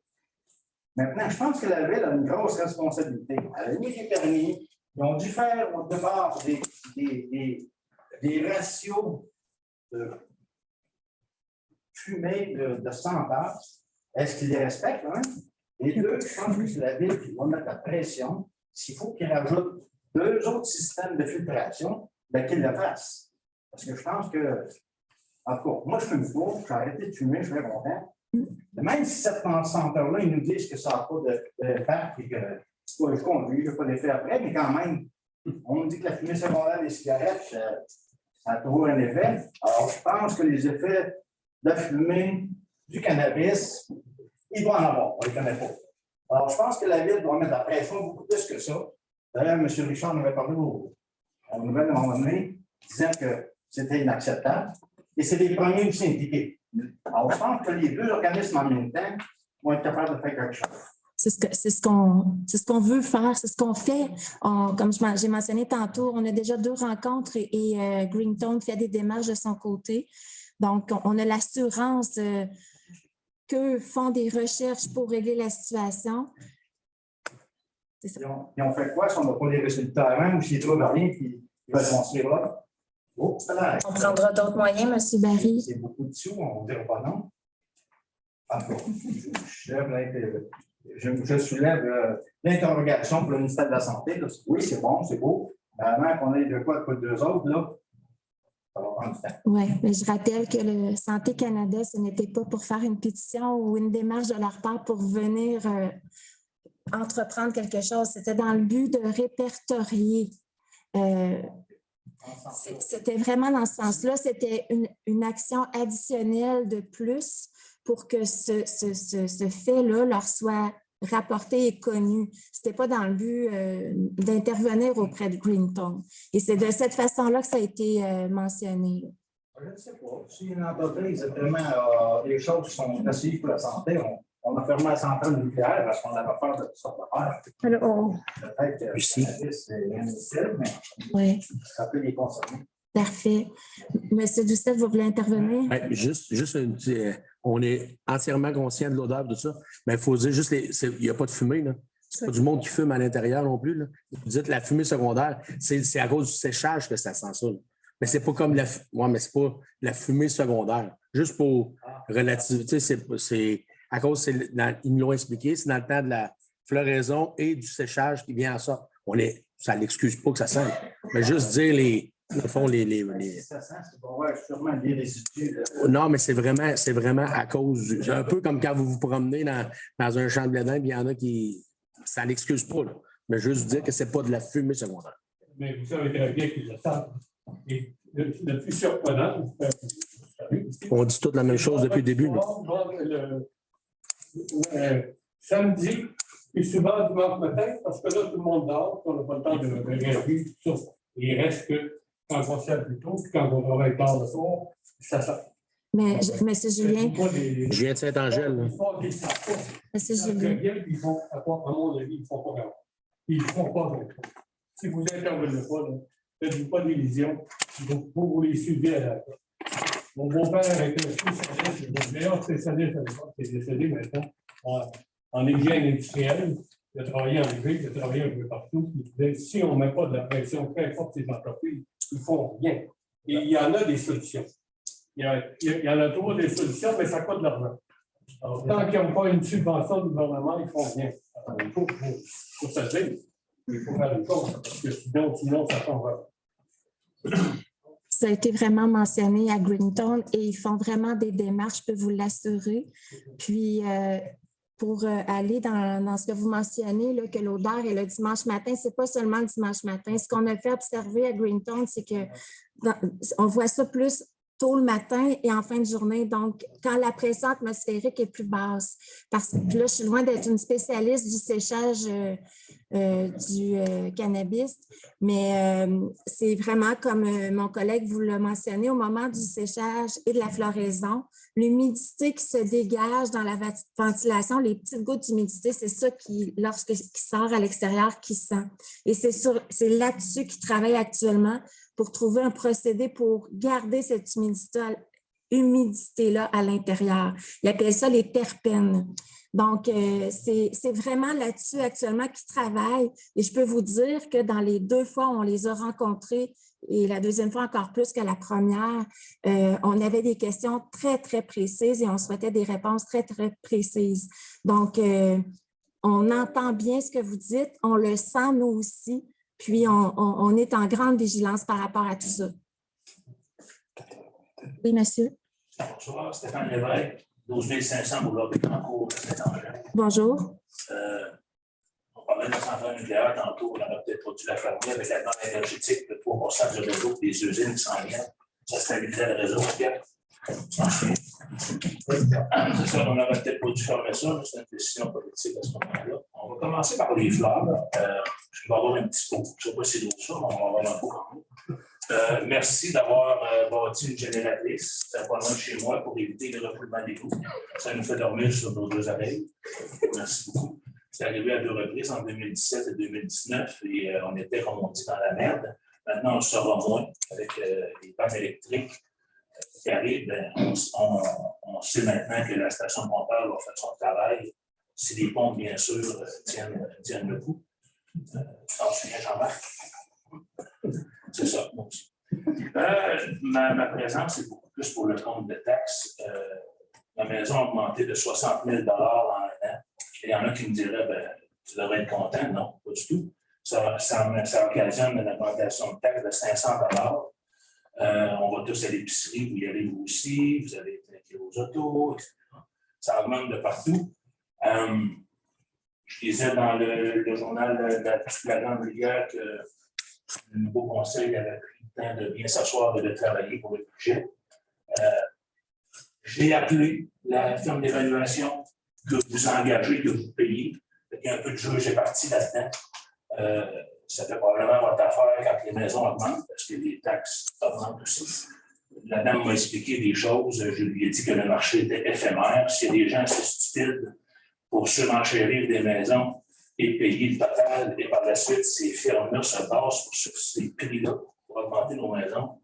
Maintenant, je pense que la ville a une grosse responsabilité. Elle a mis des permis. Ils ont dû faire au départ des ratios de fumée de senteur. Est-ce qu'ils les respectent? Hein? Et deux, je pense que c'est la ville qui va mettre la pression. S'il faut qu'ils rajoutent 2 autres systèmes de filtration, bien qu'ils le fassent. Parce que je pense que, en tout cas, moi, je fume pas, j'ai arrêté de fumer, je suis très content. Même si cette senteur-là, ils nous disent que ça n'a pas d'impact et que je conduis, je n'ai pas d'effet après, mais quand même, on nous dit que la fumée secondaire des cigarettes, ça a toujours un effet. Alors, je pense que les effets de la fumée, du cannabis, il doit en avoir, on ne les connaît pas. Alors, je pense que la ville doit mettre la pression beaucoup plus que ça. D'ailleurs, M. Richard en avait parlé aux nouvelles à un moment donné, disant que c'était inacceptable. Et c'est les premiers aussi impliqués. Alors, je pense que les 2 organismes en même temps vont être capables de faire quelque chose. C'est ce qu'on veut faire, c'est ce qu'on fait. Comme j'ai mentionné tantôt, on a déjà 2 rencontres et Greenstone fait des démarches de son côté. Donc, on a l'assurance qu'eux font des recherches pour régler la situation. Ils ont fait quoi si on n'a pas les résultats avant ou s'ils ne trouvent rien puis ils veulent construire là? Oh, on prendra d'autres moyens, M. Barry. C'est beaucoup de sous, on ne dira pas non. En tout cas, je soulève l'interrogation pour le ministère de la Santé. Là. Oui, c'est bon, c'est beau. Mais avant qu'on ait de quoi pour 2 autres, là, ça va prendre du temps. Oui, mais je rappelle que le Santé Canada, ce n'était pas pour faire une pétition ou une démarche de leur part pour venir entreprendre quelque chose. C'était dans le but de répertorier. C'était vraiment dans ce sens-là. C'était une action additionnelle de plus pour que ce fait-là leur soit rapporté et connu. Ce n'était pas dans le but d'intervenir auprès de Greenstone. Et c'est de cette façon-là que ça a été mentionné. Je ne sais pas. Si une entreprise, vraiment, les choses sont nocives pour la santé, on a fermé la centrale nucléaire parce qu'on avait peur de toutes sortes d'affaires. Peut-être que c'est inutile, mais ça peut les concerner. Parfait. Monsieur Doucet, vous voulez intervenir? Juste un petit. On est entièrement conscient de l'odeur de tout ça. Mais il faut dire juste, il n'y a pas de fumée, là. C'est pas du monde qui fume à l'intérieur non plus, là. Vous dites la fumée secondaire, c'est à cause du séchage que ça sent ça, là. Mais c'est pas comme mais c'est pas la fumée secondaire. Juste pour relativiser, c'est à cause, ils nous l'ont expliqué, c'est dans le temps de la floraison et du séchage qui vient à ça. Ça n'excuse pas que ça sente. Mais juste dire au fond, Ça sent, c'est pour voir sûrement des résidus. Non, mais c'est vraiment à cause c'est un peu comme quand vous vous promenez dans un champ de blé d'Inde, puis il y en a qui. Ça n'excuse pas, là. Mais juste dire que c'est pas de la fumée secondaire. Mais vous savez très bien qu'ils le savent. Et le plus surprenant, on dit toute la même chose depuis le début. Samedi, et souvent dimanche matin, parce que là, tout le monde dort, on n'a pas le temps de regarder tout ça. Il reste que quand on se lève plus tôt, puis quand on travaille tard le soir, ça sort. Mais, M. Julien. Julien de Saint-Angèle. M. Julien. Ils font, à mon avis, ils ne font pas grand-chose. Ils ne font pas grand-chose. Si vous n'intervenez pas, faites-vous pas d'illusions. Vous les suivez à la fois. Mon beau-père était un spécialiste, le meilleur spécialiste à l'époque, qui est décédé maintenant, en hygiène industrielle. Il a travaillé en hygiène, il a travaillé un peu partout. Il disait, si on ne met pas de la pression, peu importe ces entreprises, ils ne font rien. Et il y en a des solutions. Il y en a trop des solutions, mais ça coûte de l'argent. Alors, tant qu'ils n'ont pas une subvention du gouvernement, ils ne font rien. Alors, il faut se dire. Il faut faire une chose, parce que sinon ça tombe. Ça a été vraiment mentionné à Greentown et ils font vraiment des démarches, je peux vous l'assurer. Puis, pour aller dans ce que vous mentionnez, là, que l'odeur est le dimanche matin, ce n'est pas seulement le dimanche matin. Ce qu'on a fait observer à Greentown, c'est qu'on voit ça plus tôt le matin et en fin de journée, donc quand la pression atmosphérique est plus basse. Parce que là, je suis loin d'être une spécialiste du séchage du cannabis, mais c'est vraiment comme mon collègue vous l'a mentionné, au moment du séchage et de la floraison, l'humidité qui se dégage dans la ventilation, les petites gouttes d'humidité, c'est ça qui sort à l'extérieur qui sent. Et c'est là-dessus qu'ils travaillent actuellement pour trouver un procédé pour garder cette humidité-là à l'intérieur. Ils appellent ça les terpènes. Donc, c'est vraiment là-dessus actuellement qu'ils travaillent. Et je peux vous dire que dans les 2 fois où on les a rencontrés, et la deuxième fois encore plus que la première, on avait des questions très, très précises et on souhaitait des réponses très, très précises. Donc, on entend bien ce que vous dites, on le sent nous aussi, puis on est en grande vigilance par rapport à tout ça. Oui, monsieur. Bonsoir, Stéphane Lévesque, 12 500 boulevard Bécancour, Saint-Angèle. Bonjour. On parlait de la centrale nucléaire tantôt, on aurait peut-être pas dû la fermer avec la norme énergétique de 3 % du réseau des usines qui s'en viennent. Ça stabilisait le réseau. C'est ça, on n'aurait peut-être pas dû fermer ça, mais c'est une décision politique à ce moment-là. On va commencer par les fleurs. Je vais avoir un petit pot. Je ne sais pas si c'est d'autres ça, mais on va avoir un pot quand même. Merci d'avoir bâti une génératrice. C'est pas loin de chez moi pour éviter le refoulement des eaux. Ça nous fait dormir sur nos 2 oreilles. Merci beaucoup. C'est arrivé à 2 reprises, en 2017 et 2019, et on était, comme on dit, dans la merde. Maintenant, on sera moins avec les pannes électriques qui arrivent. On sait maintenant que la station de pompage va faire son travail. Si les pompes, bien sûr, tiennent le coup. Tu t'en souviens, Jean-Marc? C'est ça, moi aussi. Ma présence est beaucoup plus pour le compte de taxes. Ma maison a augmenté de 60 000 $ en 1 an. Il y en a qui me diraient, tu devrais être content. Non, pas du tout. Ça occasionne une augmentation de taxes de 500 $. On va tous à l'épicerie, vous y allez vous aussi, vous avez été aux autos, etc. Ça augmente de partout. Je disais dans le journal de la Grande Rivière que le nouveau conseil avait pris le temps de bien s'asseoir et de travailler pour le budget. J'ai appelé la firme d'évaluation que vous engagez, que vous payez. Il y a un peu de jeu, j'ai parti là-dedans. Ça fait probablement votre affaire quand les maisons augmentent, parce que les taxes augmentent aussi. La dame m'a expliqué des choses. Je lui ai dit que le marché était éphémère. S'il y a des gens assez stupides pour surenchérir des maisons et payer le total, et par la suite, ces firmes-là se basent sur ces prix-là pour augmenter nos maisons,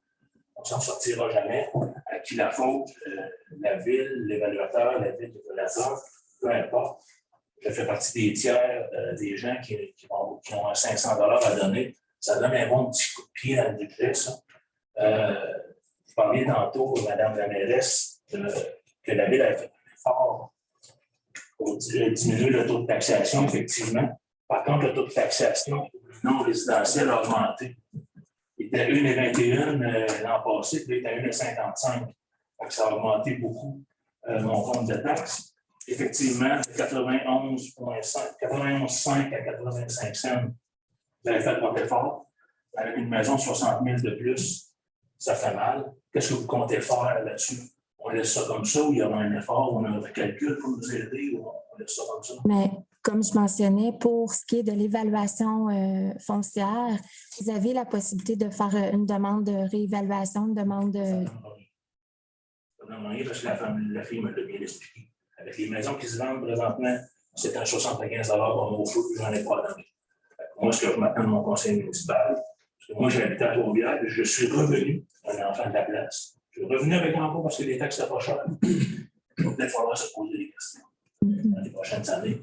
on ne s'en sortira jamais. À qui la faute? la ville, l'évaluateur, la ville, l'évaluateur, peu importe. Je fais partie des tiers des gens qui ont 500 $ à donner. Ça donne un bon petit coup de pied dans le budget, ça. Vous parliez tantôt, Mme la mairesse, que la ville a fait un effort pour diminuer le taux de taxation, effectivement. Par contre, le taux de taxation non résidentiel a augmenté. Il était à 1,21 l'an passé, puis il est à 1,55. Donc, ça a augmenté beaucoup mon compte de taxes. Effectivement, de 91,5 à 85 cents, vous avez fait votre effort. Avec une maison de 60 000 de plus, ça fait mal. Qu'est-ce que vous comptez faire là-dessus? On laisse ça comme ça ou il y aura un effort, on a un calcul pour nous aider ou on laisse ça comme ça? Mais comme je mentionnais, pour ce qui est de l'évaluation foncière, vous avez la possibilité de faire une demande de réévaluation, une demande de... Ça ne donne rien parce que la fille me l'a bien expliqué. Avec les maisons qui se vendent présentement, c'est un 75 $ par mois au foot, j'en ai pas donné. Moi, ce que je m'attends de mon conseil municipal, parce que moi, j'habite à Trois-Rivières, je suis revenu, un enfant de la place. Je suis revenu avec encore parce que les taxes n'étaient pas chères. Il va peut-être falloir se poser des questions dans les prochaines années.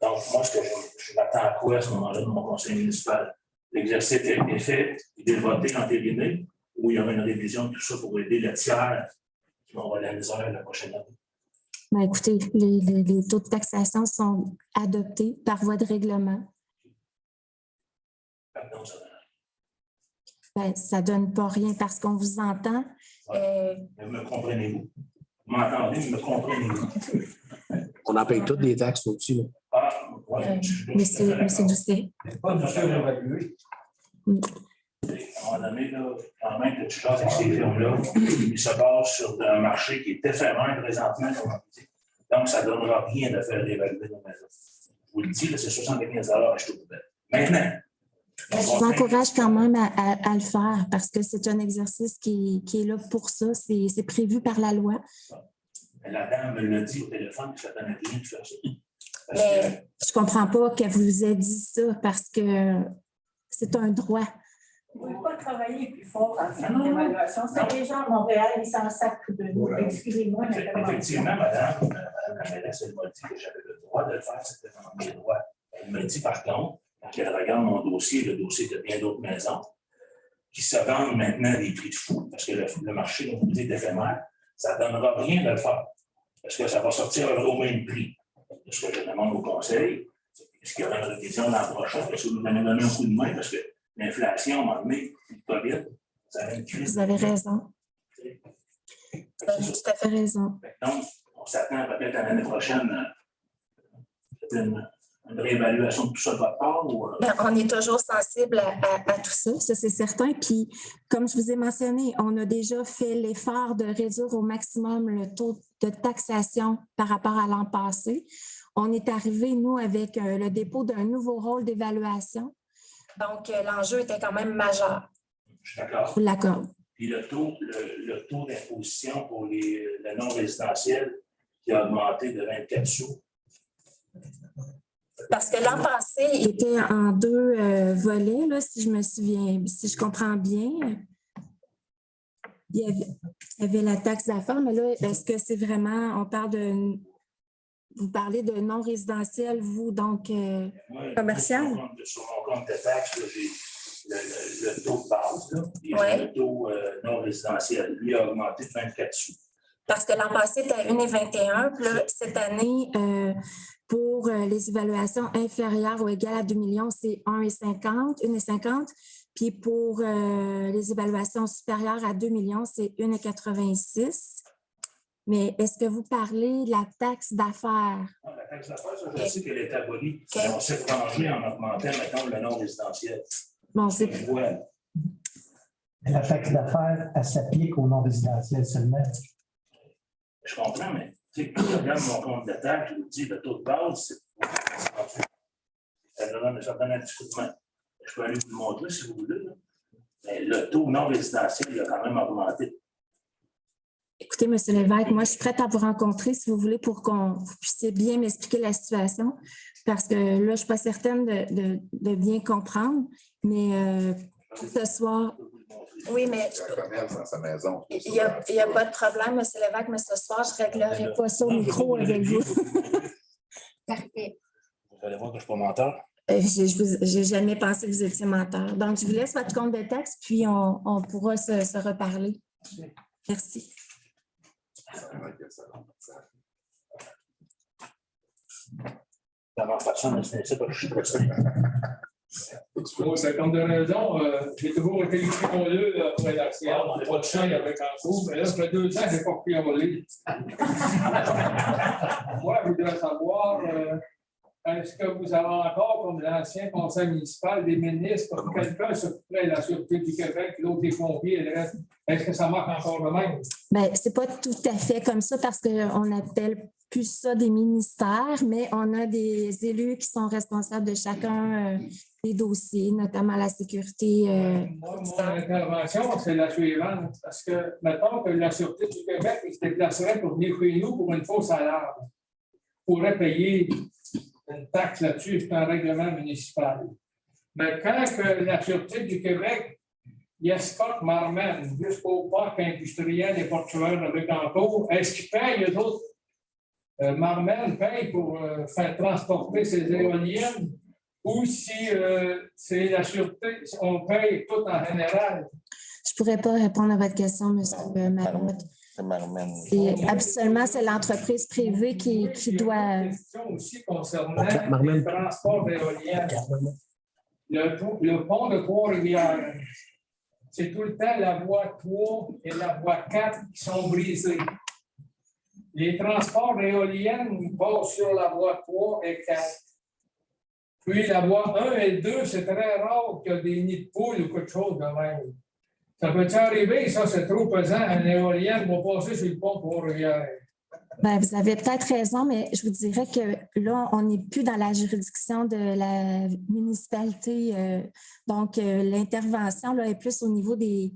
Donc, moi, ce que je m'attends à quoi à ce moment-là de mon conseil municipal? L'exercice est fait, il est voté, entériné, ou il y aura une révision de tout ça pour aider le tiers qui vont avoir la misère la prochaine année? Ben, écoutez, les taux de taxation sont adoptés par voie de règlement. Ben, ça ne donne pas rien parce qu'on vous entend. Me comprenez-vous? Vous m'entendez, me comprenez-vous? On en paye toutes les taxes au-dessus. Là. Ah, oui. Monsieur Doucet. Pas du tout évalué. À un moment donné, là, quand même, que tu changes avec ces firmes-là, ils se basent sur un marché qui est éphémère présentement, comme on dit. Donc, ça ne donnera rien de faire évaluer nos maisons. Je vous le dis, c'est 75 $ acheter au poubelle. Maintenant, je vous encourage quand même à le faire parce que c'est un exercice qui est là pour ça. C'est prévu par la loi. La dame me l'a dit au téléphone que ça ne donnait rien de faire ça. Mais je ne comprends pas qu'elle vous ait dit ça parce que c'est un droit. Vous ne pouvez pas travailler plus fort en faire une évaluation. C'est les gens à Montréal, ils s'en sacrent de nous. Excusez-moi. Effectivement, madame la mairesse, elle m'a dit que j'avais le droit de le faire, c'était dans mes droits. Elle m'a dit, par contre, quand elle regarde mon dossier, le dossier de bien d'autres maisons, qui se vendent maintenant à des prix de fou, parce que le marché, comme vous dites, est éphémère, ça ne donnera rien de le faire. Parce que ça va sortir au même prix. Ce que je demande au conseil, est-ce qu'il y aura une révision l'an prochain? Est-ce que vous nous allez donner un coup de main? Parce que l'inflation, à un moment donné, le COVID, ça va une crise. Vous avez raison. Vous avez tout à fait raison. Donc, on s'attend peut-être à l'année prochaine à une réévaluation de tout ça de votre part? Ou... On est toujours sensible à tout ça, ça c'est certain. Puis, comme je vous ai mentionné, on a déjà fait l'effort de réduire au maximum le taux de taxation par rapport à l'an passé. On est arrivé, nous, avec le dépôt d'un nouveau rôle d'évaluation. Donc, l'enjeu était quand même majeur. Je suis d'accord. Je vous l'accorde. Puis le taux d'imposition pour le non-résidentiel qui a augmenté de 24 sous. Parce que l'an passé, il était en deux volets, là, si je me souviens, si je comprends bien. Il y avait la taxe d'affaires, mais là, est-ce que c'est vraiment, on parle de, vous parlez de non-résidentiel, vous, donc commercial? Sur mon compte de taxes, j'ai le taux de base, là, et le taux non-résidentiel, lui, a augmenté de 24 sous. Parce que l'an passé, c'était à 1,21, puis là, cette année, pour les évaluations inférieures ou égales à 2 millions, c'est 1,50. Puis pour les évaluations supérieures à 2 millions, c'est 1,86. Mais est-ce que vous parlez de la taxe d'affaires? Non, la taxe d'affaires, ça, je sais qu'elle est abolie. On s'est rangé en augmentant, mettons, le non-résidentiel. Bon, c'est... La taxe d'affaires, elle s'applique au non-résidentiel seulement. Je comprends, mais quand je regarde mon compte de taxe, je vous dis, le taux de base, c'est... Ça donne un petit coup de main. Je peux aller vous le montrer si vous voulez. Là. Mais le taux non résidentiel, il a quand même augmenté. Écoutez, M. Lévesque, moi, je suis prête à vous rencontrer si vous voulez pour qu'on vous puissiez bien m'expliquer la situation. Parce que là, je ne suis pas certaine de bien comprendre. Mais ce soir... Oui, mais dans sa maison. il n'y a pas de problème, M. Lévesque, mais ce soir, je ne réglerai pas ça au micro avec vous. Parfait. Vous allez voir que je ne suis pas menteur. Je n'ai jamais pensé que vous étiez menteur. Donc, je vous laisse votre compte de texte, puis on pourra se reparler. Merci. Bon, c'est comme de raison, j'ai toujours été crioleux pour être actionnaire. On n'a pas de champ avec un cours, mais là, ça fait 2 ans que je n'ai pas criolé. Moi, je voudrais savoir, est-ce que vous avez encore, comme l'ancien conseil municipal, des ministres, quelqu'un s'occuperait de la Sûreté du Québec, l'autre des pompiers et le reste? Est-ce que ça marche encore de même? Bien, ce n'est pas tout à fait comme ça parce qu'on n'appelle plus ça des ministères, mais on a des élus qui sont responsables de chacun des dossiers, notamment la sécurité. Moi, mon intervention, c'est la suivante. Parce que, mettons que la Sûreté du Québec se déplacerait pour venir chez nous pour une fausse alarme. On pourrait payer une taxe là-dessus, c'est un règlement municipal. Mais quand que la Sûreté du Québec escorte Marmen jusqu'au parc industriel et portuaire de Bécancour, est-ce qu'ils payent eux autres? Marmen paye pour faire transporter ses éoliennes ou si c'est la Sûreté, on paye tout en général? Je ne pourrais pas répondre à votre question, M. Marotte. Absolument, c'est l'entreprise privée qui doit. Une question aussi concernant le transport d'éoliennes. Le pont de Trois-Rivières, c'est tout le temps la voie 3 et la voie 4 qui sont brisées. Les transports d'éoliennes passent sur la voie 3 et 4. Puis la voie 1 et 2, c'est très rare qu'il y ait des nids de poules ou quelque chose de même. Ça peut-il arriver, ça c'est trop pesant, un éolienne va passer sur le pont Trois-Rivières? Bien, vous avez peut-être raison, mais je vous dirais que là, on n'est plus dans la juridiction de la municipalité. Donc, l'intervention là, est plus au niveau du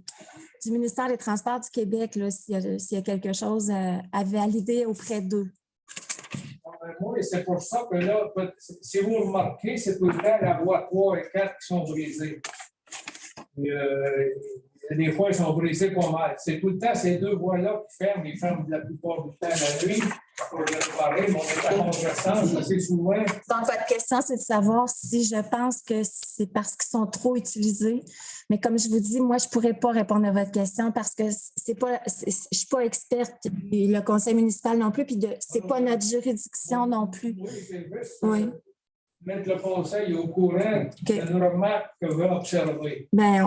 ministère des Transports du Québec, s'il y a quelque chose à valider auprès d'eux. Oui, c'est pour ça que là, si vous remarquez, c'est tout le temps la voie 3 et 4 qui sont brisées. Des fois, ils sont brisés pas mal. C'est tout le temps ces 2 voies-là qui ferment. Ils ferment la plupart du temps la nuit pour les réparer. Mais on est à contresens assez souvent. Donc, votre question, c'est de savoir si je pense que c'est parce qu'ils sont trop utilisés. Mais comme je vous dis, moi, je ne pourrais pas répondre à votre question parce que je ne suis pas experte, et le conseil municipal non plus, puis ce n'est pas notre juridiction non plus. Oui, c'est juste. Oui. Mettre le conseil au courant de nos remarques que veut observer. Bien,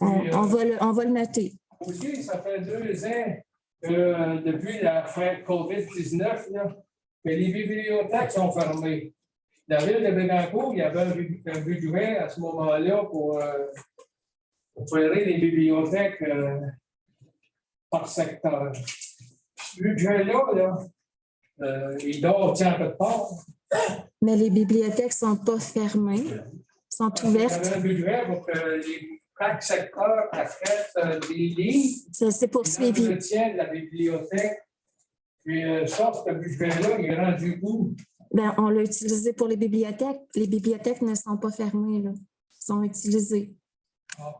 on va le noter. Aussi, ça fait 2 ans depuis la fin COVID-19 que les bibliothèques sont fermées. La ville de Bécancour, il y avait un budget à ce moment-là pour gérer les bibliothèques par secteur. Ce budget-là, il doit tient quelque part. Mais les bibliothèques ne sont pas fermées, sont ouvertes. Il y avait un budget pour que chaque secteur affrète des livres. C'est poursuivi. L'entretien de la bibliothèque. Puis ça, ce budget-là, il est rendu où? Bien, on l'a utilisé pour les bibliothèques. Les bibliothèques ne sont pas fermées, là. Ils sont utilisées. Ah,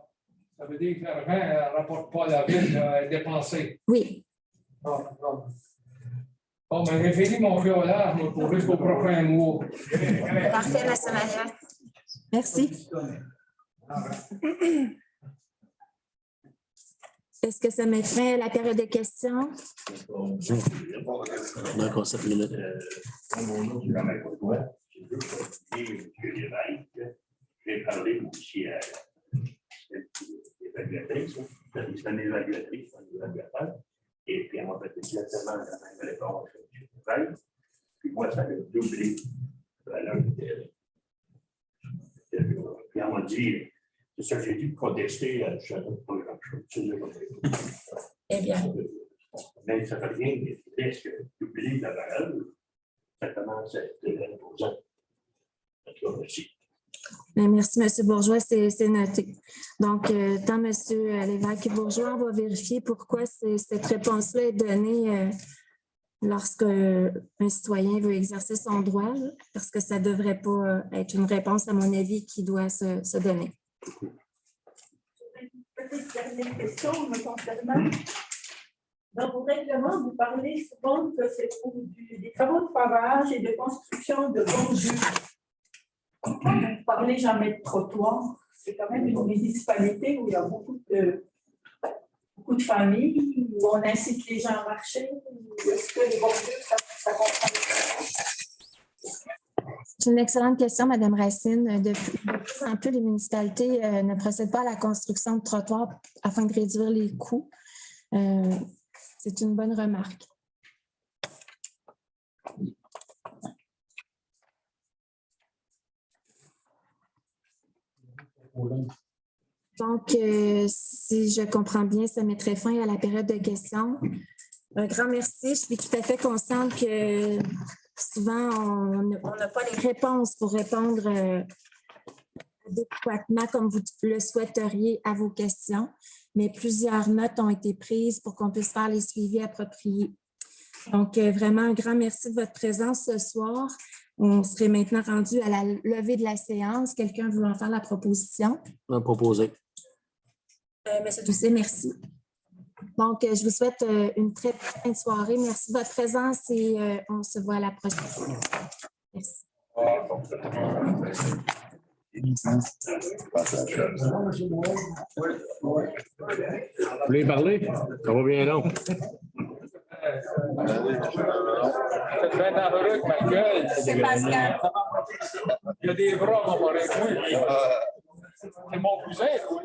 ça veut dire que l'argent ne rapporte pas à la ville à dépenser. Oui. Bon, ben, j'ai fini mon fiolage pour jusqu'au prochain mois. Parfait, M. Maria. Merci. Est-ce que ça met fin à la période de questions? D'accord, 7 minutes. Mon nom, c'est Jean-Marc Courtois. J'ai parlé aussi à l'évaluatrice, c'est une évaluatrice, un évaluateur. Et puis, elle m'a fait exactement la même réponse que je travaille. Puis moi, ça a doublé la valeur de terrain. Puis, elle m'a dit, c'est ça que j'ai dit, protester, je ne sais pas grand-chose. Eh bien. Mais ça ne fait rien, mais presque doubler la valeur. Ça commence à être imposant. Merci. Merci, M. Bourgeois, c'est noté. Donc, tant M. Lévesque Bourgeois, on va vérifier pourquoi cette réponse-là est donnée lorsque un citoyen veut exercer son droit, là, parce que ça ne devrait pas être une réponse, à mon avis, qui doit se donner. petite dernière question me concernant. Dans vos règlements, vous parlez souvent que c'est pour des travaux de pavage et de construction de bordures. Pourquoi vous ne parlez jamais de trottoir? C'est quand même une municipalité où il y a beaucoup de familles, où on incite les gens à marcher. Est-ce que les bordures, ça comprend? C'est une excellente question, Mme Racine. De plus en plus, les municipalités ne procèdent pas à la construction de trottoirs afin de réduire les coûts. C'est une bonne remarque. Donc, si je comprends bien, ça mettrait fin à la période de questions. Un grand merci. Je suis tout à fait consciente que souvent, on n'a pas les réponses pour répondre adéquatement comme vous le souhaiteriez à vos questions, mais plusieurs notes ont été prises pour qu'on puisse faire les suivis appropriés. Donc, vraiment, un grand merci de votre présence ce soir. On serait maintenant rendu à la levée de la séance. Quelqu'un veut en faire la proposition? On va proposer. Monsieur Doucet, merci. Donc, je vous souhaite une très bonne soirée. Merci de votre présence et on se voit à la prochaine. Merci. Vous voulez parler? Ça va bien long. C'est bien dans le route, ma gueule. C'est Pascal. Il y a des bras, mon pareil. C'est mon cousin, oui.